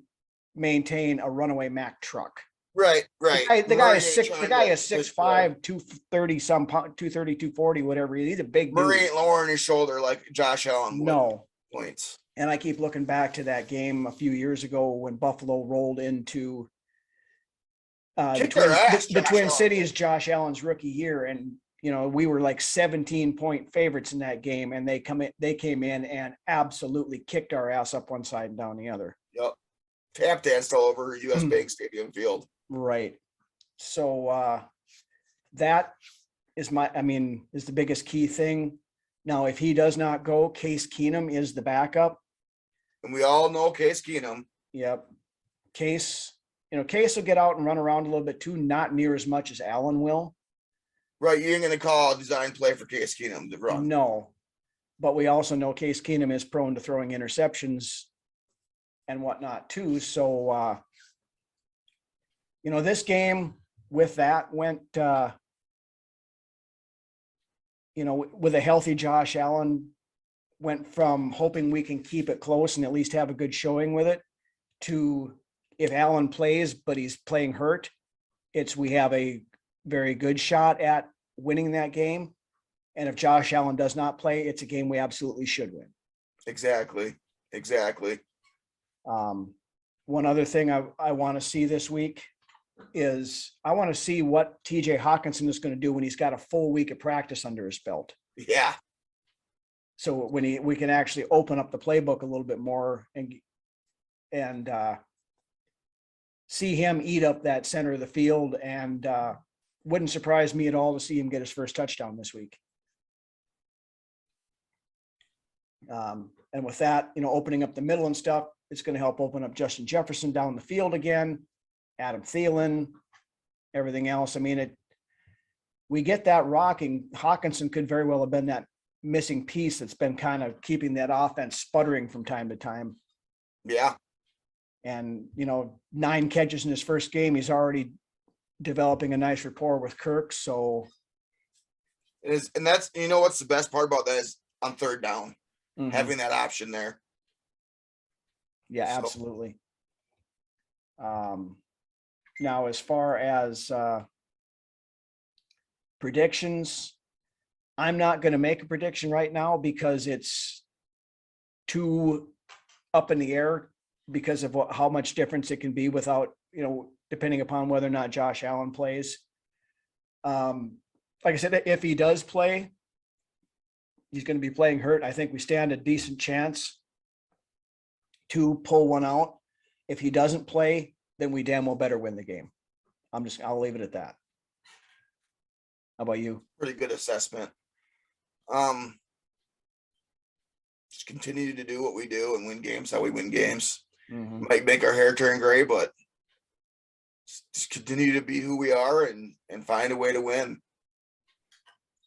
maintain a runaway Mack truck. Right. The guy is 6'5", 230 some, 230, 240, whatever. He's a big dude. Murray ain't lowering his shoulder like Josh Allen would. No. Points. And I keep looking back to that game a few years ago when Buffalo rolled into the Twin Cities Josh Allen's rookie year. And, you know, we were like 17-point favorites in that game. And they came in and absolutely kicked our ass up one side and down the other. Yep. Tap danced all over US Bank Stadium field. Right. So that is is the biggest key thing. Now, if he does not go, Case Keenum is the backup. And we all know Case Keenum. Yep. Case will get out and run around a little bit too, not near as much as Allen will. Right. You ain't going to call a design play for Case Keenum to run. No. But we also know Case Keenum is prone to throwing interceptions and whatnot too. So, this game with that went, with a healthy Josh Allen, went from hoping we can keep it close and at least have a good showing with it to if Allen plays, but he's playing hurt, we have a very good shot at winning that game. And if Josh Allen does not play, it's a game we absolutely should win. Exactly. One other thing I want to see this week is I want to see what TJ Hawkinson is going to do when he's got a full week of practice under his belt. Yeah. So when we can actually open up the playbook a little bit more and see him eat up that center of the field, and wouldn't surprise me at all to see him get his first touchdown this week. And with that, opening up the middle and stuff, it's going to help open up Justin Jefferson down the field again, Adam Thielen, everything else. I mean, we get that rocking. Hawkinson could very well have been that missing piece that's been kind of keeping that offense sputtering from time to time. Yeah. And, 9 catches in his first game. He's already developing a nice rapport with Kirk. So it is, and that's, what's the best part about that is on third down, having that option there. Yeah, absolutely. Now, as far as predictions, I'm not going to make a prediction right now because it's too up in the air because of how much difference it can be without, depending upon whether or not Josh Allen plays. Like I said, if he does play, he's going to be playing hurt. I think we stand a decent chance to pull one out. If he doesn't play, then we damn well better win the game. I'll leave it at that. How about you? Pretty good assessment. Just continue to do what we do and win games how we win games. Might make our hair turn gray, but just continue to be who we are and find a way to win.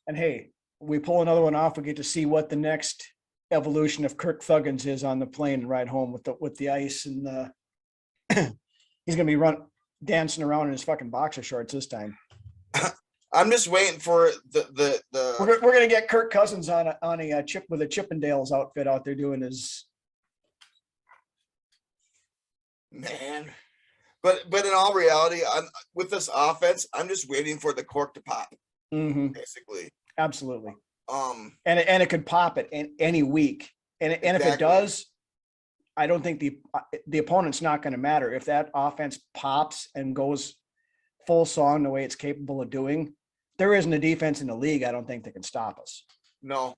And hey, we pull another one off, we get to see what the next evolution of Kirk Thuggins is on the plane and ride home with the ice, and he's gonna be dancing around in his fucking boxer shorts this time. I'm just waiting for the. We're gonna get Kirk Cousins on a chip with a Chippendales outfit out there doing his. Man, but in all reality, with this offense, I'm just waiting for the cork to pop. Basically, absolutely. And it could pop it in any week, and if it does, I don't think the opponent's not going to matter if that offense pops and goes full song the way it's capable of doing. There isn't a defense in the league, I don't think, that can stop us. No.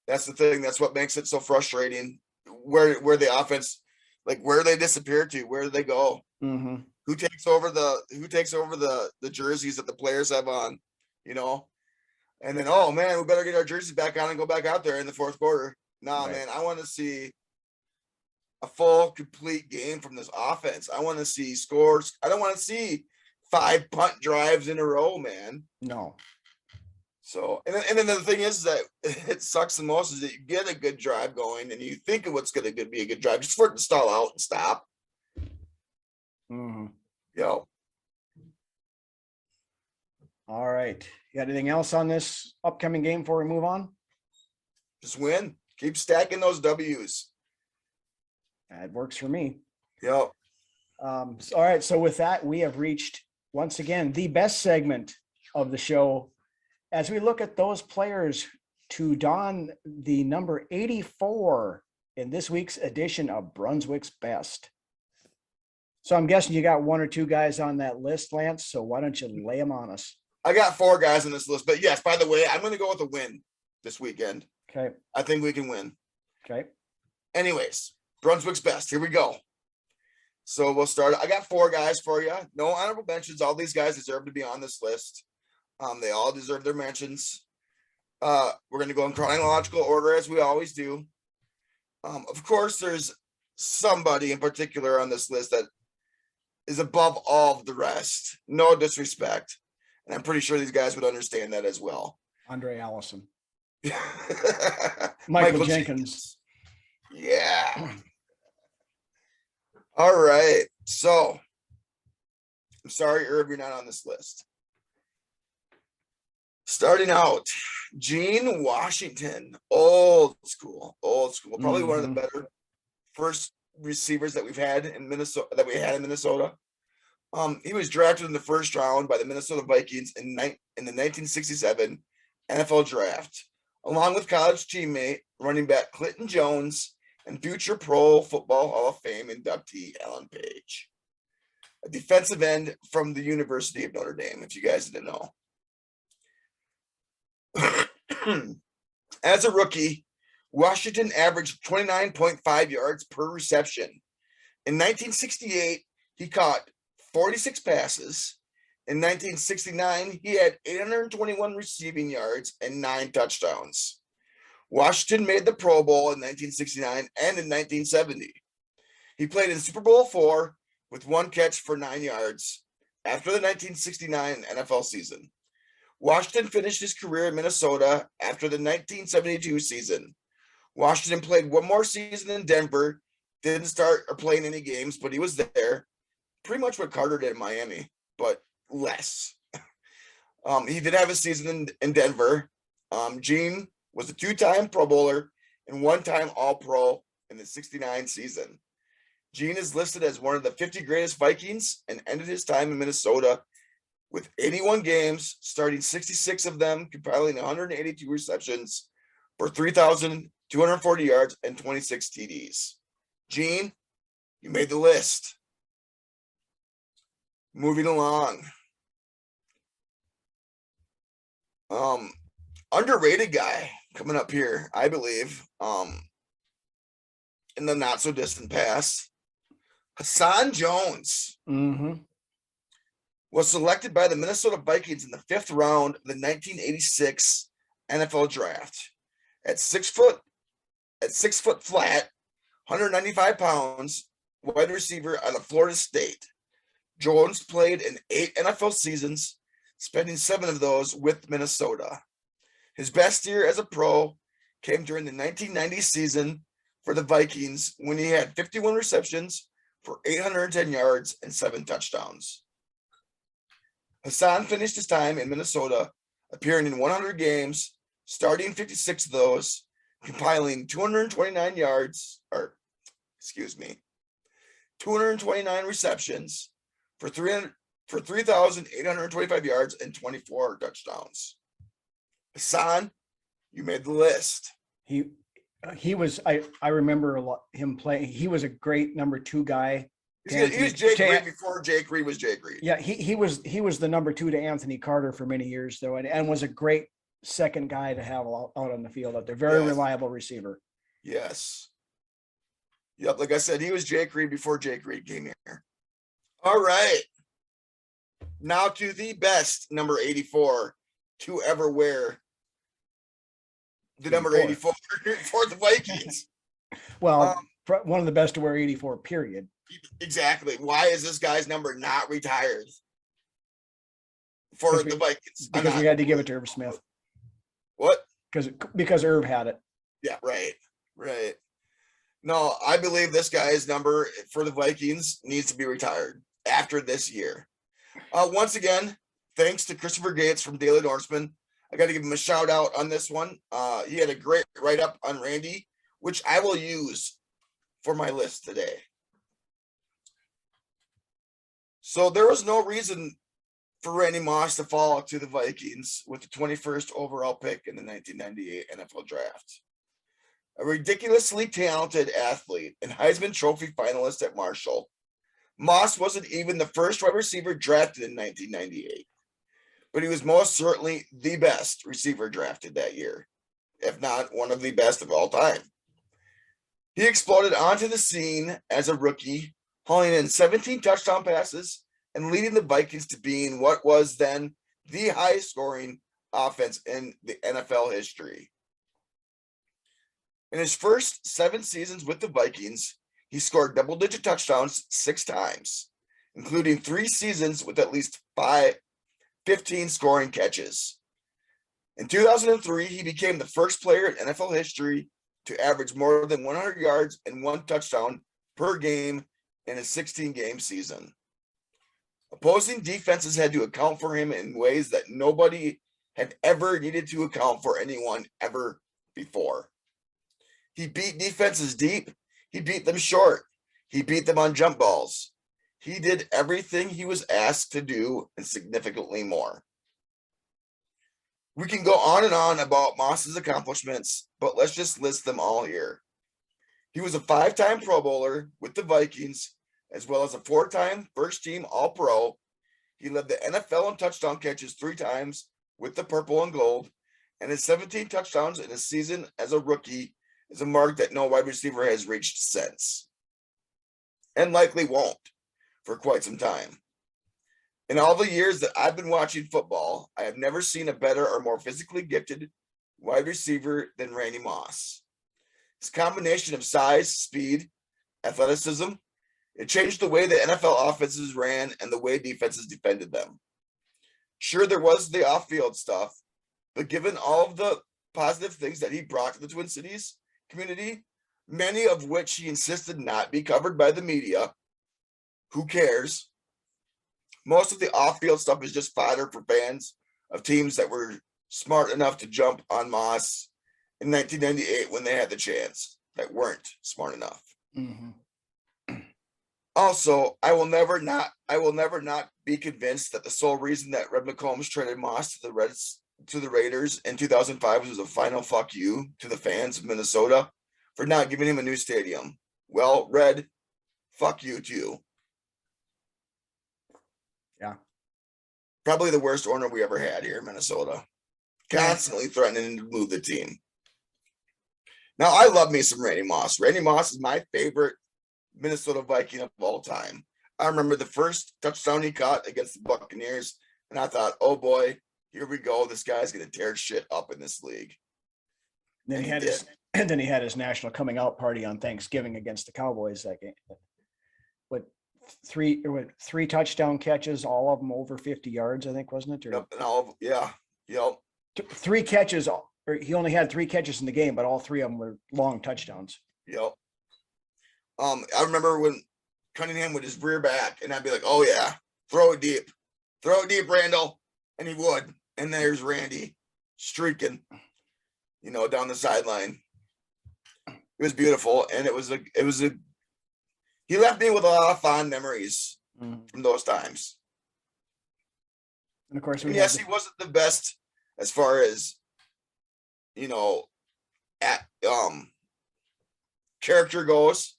That's the thing. That's what makes it so frustrating. Where the offense, like where they disappear to, where do they go? Who takes over the jerseys that the players have on, and then, oh man, we better get our jerseys back on and go back out there in the fourth quarter. Nah, man, I want to see a full, complete game from this offense. I want to see scores. I don't want to see 5 punt drives in a row, man. No. So, and then the thing is that it sucks the most is that you get a good drive going and you think of what's going to be a good drive just for it to stall out and stop. Yo. All right. You got anything else on this upcoming game before we move on? Just win. Keep stacking those W's. That works for me. Yep. All right. So with that, we have reached, once again, the best segment of the show as we look at those players to don the number 84 in this week's edition of Brunswick's Best. So I'm guessing you got 1 or 2 guys on that list, Lance. So why don't you lay them on us? I got 4 guys on this list, but yes, by the way, I'm going to go with a win this weekend. Okay. I think we can win. Okay. Anyways, Brunswick's Best. Here we go. So we'll start. I got 4 guys for you. No honorable mentions. All these guys deserve to be on this list. They all deserve their mentions. We're going to go in chronological order as we always do. Of course, there's somebody in particular on this list that is above all of the rest. No disrespect. And I'm pretty sure these guys would understand that as well. Andre Allison. Michael Jenkins. Yeah. All right. So, I'm sorry, Herb, you're not on this list. Starting out, Gene Washington. Old school. Probably one of the better first receivers that we've had in Minnesota. He was drafted in the first round by the Minnesota Vikings in the 1967 NFL draft, along with college teammate running back Clinton Jones and future Pro Football Hall of Fame inductee Alan Page, a defensive end from the University of Notre Dame, if you guys didn't know. As a rookie, Washington averaged 29.5 yards per reception. In 1968, he caught 46 passes. In 1969, he had 821 receiving yards and 9 touchdowns. Washington made the Pro Bowl in 1969 and in 1970. He played in Super Bowl IV with 1 catch for 9 yards after the 1969 NFL season. Washington finished his career in Minnesota after the 1972 season. Washington played one more season in Denver, didn't start or play in any games, but he was there. Pretty much what Carter did in Miami, but less. He did have a season in Denver. Gene was a 2-time Pro Bowler and 1-time All-Pro in the 69 season. Gene is listed as one of the 50 greatest Vikings and ended his time in Minnesota with 81 games, starting 66 of them, compiling 182 receptions for 3,240 yards and 26 TDs. Gene, you made the list. Moving along. Underrated guy coming up here, I believe, in the not so distant past. Hassan Jones was selected by the Minnesota Vikings in the 5th round of the 1986 NFL draft. At 6 foot flat, 195 pounds, wide receiver out of Florida State. Jones played in 8 NFL seasons, spending 7 of those with Minnesota. His best year as a pro came during the 1990 season for the Vikings when he had 51 receptions for 810 yards and 7 touchdowns. Hassan finished his time in Minnesota, appearing in 100 games, starting 56 of those, compiling 229 receptions for 3,825 yards and 24 touchdowns. Hassan, you made the list. He was, I remember a lot him playing. He was a great number 2 guy. He was Jake Reed before Jake Reed was Jake Reed. Yeah, he was the number 2 to Anthony Carter for many years though, and was a great second guy to have out on the field out there. Very reliable receiver. Yes. Yep, like I said, he was Jake Reed before Jake Reed came here. All right. Now to the best number 84 to ever wear the number 84 for the Vikings. Well, one of the best to wear 84, period. Exactly. Why is this guy's number not retired for the Vikings? Because we had to give it to Irv Smith. What? Because Irv had it. Yeah, right. No, I believe this guy's number for the Vikings needs to be retired after this year. Once again, thanks to Christopher Gates from Daily Norseman. I got to give him a shout out on this one. He had a great write-up on Randy, which I will use for my list today. So there was no reason for Randy Moss to fall to the Vikings with the 21st overall pick in the 1998 NFL Draft. A ridiculously talented athlete and Heisman Trophy finalist at Marshall, Moss wasn't even the first wide receiver drafted in 1998, but he was most certainly the best receiver drafted that year, if not one of the best of all time. He exploded onto the scene as a rookie, hauling in 17 touchdown passes and leading the Vikings to being what was then the highest scoring offense in the NFL history. In his first 7 seasons with the Vikings, he scored double-digit touchdowns 6 times, including 3 seasons with at least 15 scoring catches. In 2003, he became the first player in NFL history to average more than 100 yards and 1 touchdown per game in a 16-game season. Opposing defenses had to account for him in ways that nobody had ever needed to account for anyone ever before. He beat defenses deep. He beat them short. He beat them on jump balls. He did everything he was asked to do and significantly more. We can go on and on about Moss's accomplishments, but let's just list them all here. He was a 5-time Pro Bowler with the Vikings, as well as a 4-time first-team All-Pro. He led the NFL in touchdown catches 3 times with the purple and gold, and his 17 touchdowns in a season as a rookie is a mark that no wide receiver has reached since, and likely won't for quite some time. In all the years that I've been watching football, I have never seen a better or more physically gifted wide receiver than Randy Moss. His combination of size, speed, athleticism, it changed the way the NFL offenses ran and the way defenses defended them. Sure, there was the off-field stuff, but given all of the positive things that he brought to the Twin Cities community, many of which he insisted not be covered by the media, who cares? Most of the off-field stuff is just fodder for fans of teams that were smart enough to jump on Moss in 1998 when they had the chance, that weren't smart enough. Mm-hmm. Also, I will never not be convinced that the sole reason that Red McCombs traded Moss to the Raiders in 2005 was a final fuck you to the fans of Minnesota for not giving him a new stadium. Well, Red, fuck you too. Yeah. Probably the worst owner we ever had here in Minnesota. Constantly threatening to move the team. Now, I love me some Randy Moss. Randy Moss is my favorite Minnesota Viking of all time. I remember the first touchdown he caught against the Buccaneers, and I thought, oh boy, here we go. This guy's going to tear shit up in this league. Then he had his national coming out party on Thanksgiving against the Cowboys that game. But three touchdown catches, all of them over 50 yards, I think, wasn't it? Or, Yep. 3 catches. Or he only had 3 catches in the game, but all 3 of them were long touchdowns. Yep. I remember when Cunningham would just rear back, and I'd be like, oh yeah, throw it deep, Randall. And he would. And there's Randy streaking, down the sideline. It was beautiful. And he left me with a lot of fond memories from those times. And of course, he wasn't the best as far as, character goes,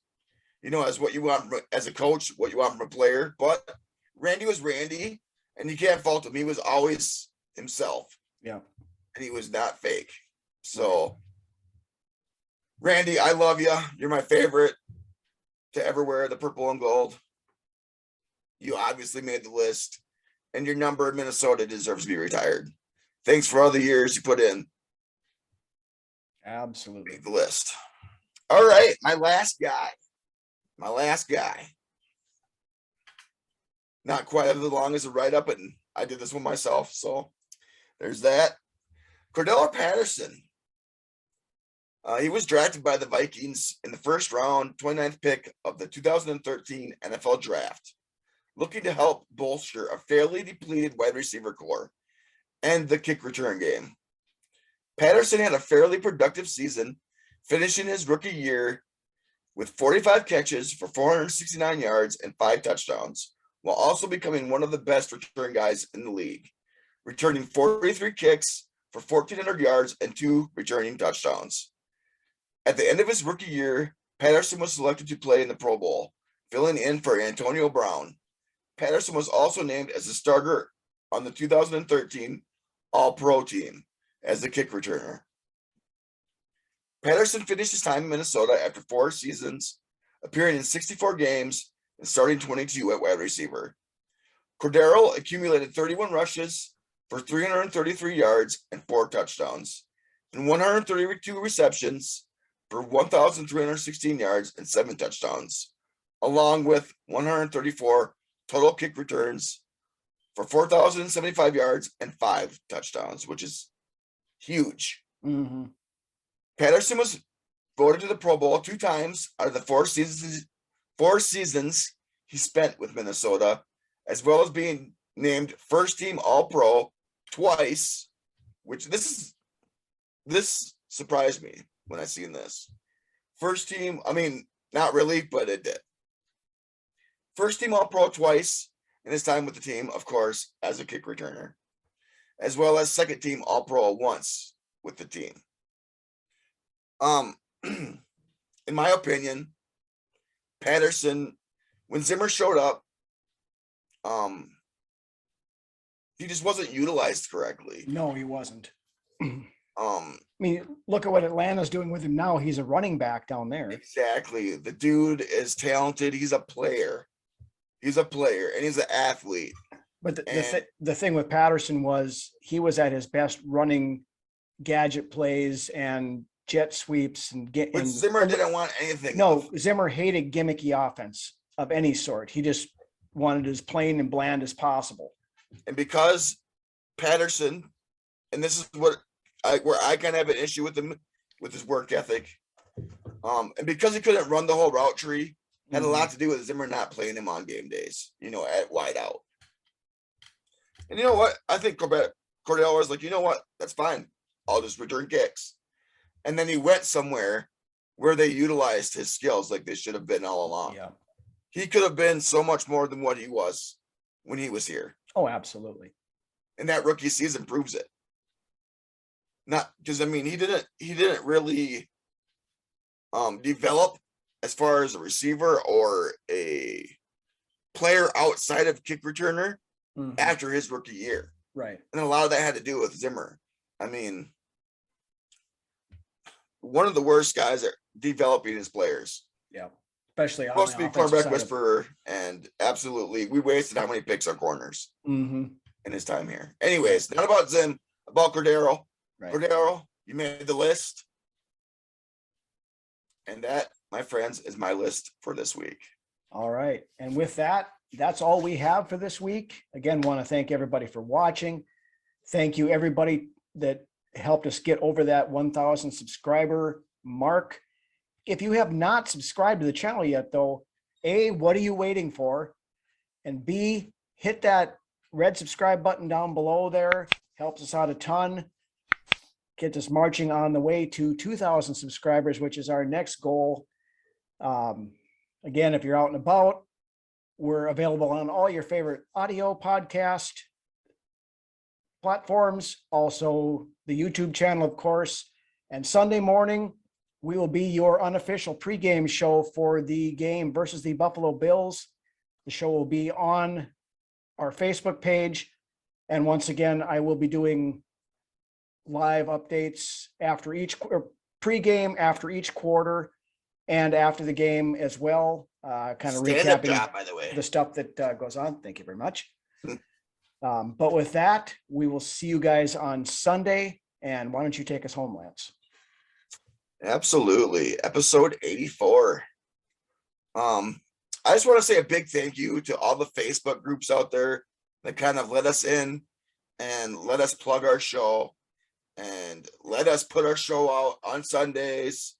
as what you want as a coach, what you want from a player. But Randy was Randy, and you can't fault him. He was always himself. Yeah. And he was not fake. So, Randy, I love you. You're my favorite to ever wear the purple and gold. You obviously made the list, and your number in Minnesota deserves to be retired. Thanks for all the years you put in. Absolutely. Make the list. All right, my last guy. Not quite as long as a write-up, and I did this one myself. So there's that. Cordarrelle Patterson. He was drafted by the Vikings in the first round, 29th pick of the 2013 NFL Draft, looking to help bolster a fairly depleted wide receiver core and the kick return game. Patterson had a fairly productive season, finishing his rookie year with 45 catches for 469 yards and 5 touchdowns, while also becoming one of the best return guys in the league, returning 43 kicks for 1,400 yards and 2 returning touchdowns. At the end of his rookie year, Patterson was selected to play in the Pro Bowl, filling in for Antonio Brown. Patterson was also named as a starter on the 2013 All-Pro team as the kick returner. Patterson finished his time in Minnesota after 4 seasons, appearing in 64 games and starting 22 at wide receiver. Cordarrelle accumulated 31 rushes for 333 yards and 4 touchdowns, and 132 receptions for 1,316 yards and 7 touchdowns, along with 134 total kick returns for 4,075 yards and 5 touchdowns, which is huge. Mm-hmm. Patterson was voted to the Pro Bowl 2 times out of the 4 seasons he spent with Minnesota, as well as being named first team All-Pro twice, which this surprised me when I seen this. First team, I mean, not really, but it did. First team All-Pro twice in his time with the team, of course, as a kick returner, as well as second team All-Pro once with the team. In my opinion, Patterson, when Zimmer showed up, he just wasn't utilized correctly. No, he wasn't. I mean, look at what Atlanta's doing with him now. He's a running back down there. Exactly. The dude is talented. He's a player. And he's an athlete. But the thing with Patterson was he was at his best running gadget plays and jet sweeps but Zimmer didn't want anything. No, Zimmer hated gimmicky offense of any sort. He just wanted as plain and bland as possible. And because Patterson, and this is where I kind of have an issue with him, with his work ethic. And because he couldn't run the whole route tree, had a lot to do with Zimmer not playing him on game days, at wide out. And you know what? I think Cordarrelle was like, you know what? That's fine. I'll just return kicks. And then he went somewhere where they utilized his skills like they should have been all along. Yeah. He could have been so much more than what he was when he was here. Oh, absolutely. And that rookie season proves it. Not because he didn't really develop as far as a receiver or a player outside of kick returner after his rookie year. Right. And a lot of that had to do with Zimmer. One of the worst guys at developing his players. Yeah. Especially supposed to be cornerback whisperer, and absolutely we wasted how many picks on corners in his time here. Anyways, not about Zim, about Cordarrelle. Right. Cordarrelle, you made the list. And that, my friends, is my list for this week. All right. And with that, that's all we have for this week. Again, want to thank everybody for watching. Thank you, everybody that helped us get over that 1,000 subscriber mark. If you have not subscribed to the channel yet, though, A, what are you waiting for? And B, hit that red subscribe button down below there. Helps us out a ton. Gets us marching on the way to 2,000 subscribers, which is our next goal. Again, if you're out and about, we're available on all your favorite audio podcast platforms, also the YouTube channel, of course. And Sunday morning, we will be your unofficial pregame show for the game versus the Buffalo Bills. The show will be on our Facebook page. And once again, I will be doing live updates after each pregame, after each quarter, and after the game as well. Kind of recapping job, by the way, the stuff that goes on. Thank you very much. But with that, we will see you guys on Sunday. And why don't you take us home, Lance? Absolutely. Episode 84. I just want to say a big thank you to all the Facebook groups out there that kind of let us in and let us plug our show and let us put our show out on Sundays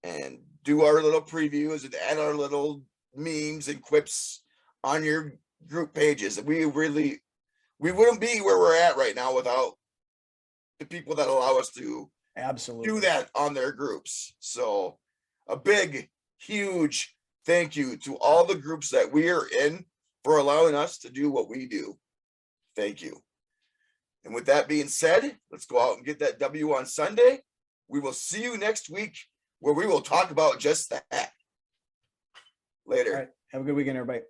and do our little previews and add our little memes and quips on your group pages. We wouldn't be where we're at right now without the people that allow us to do that on their groups. So a big, huge thank you to all the groups that we are in for allowing us to do what we do. Thank you. And with that being said, let's go out and get that W on Sunday. We will see you next week where we will talk about just that. Later. All right. Have a good weekend, everybody.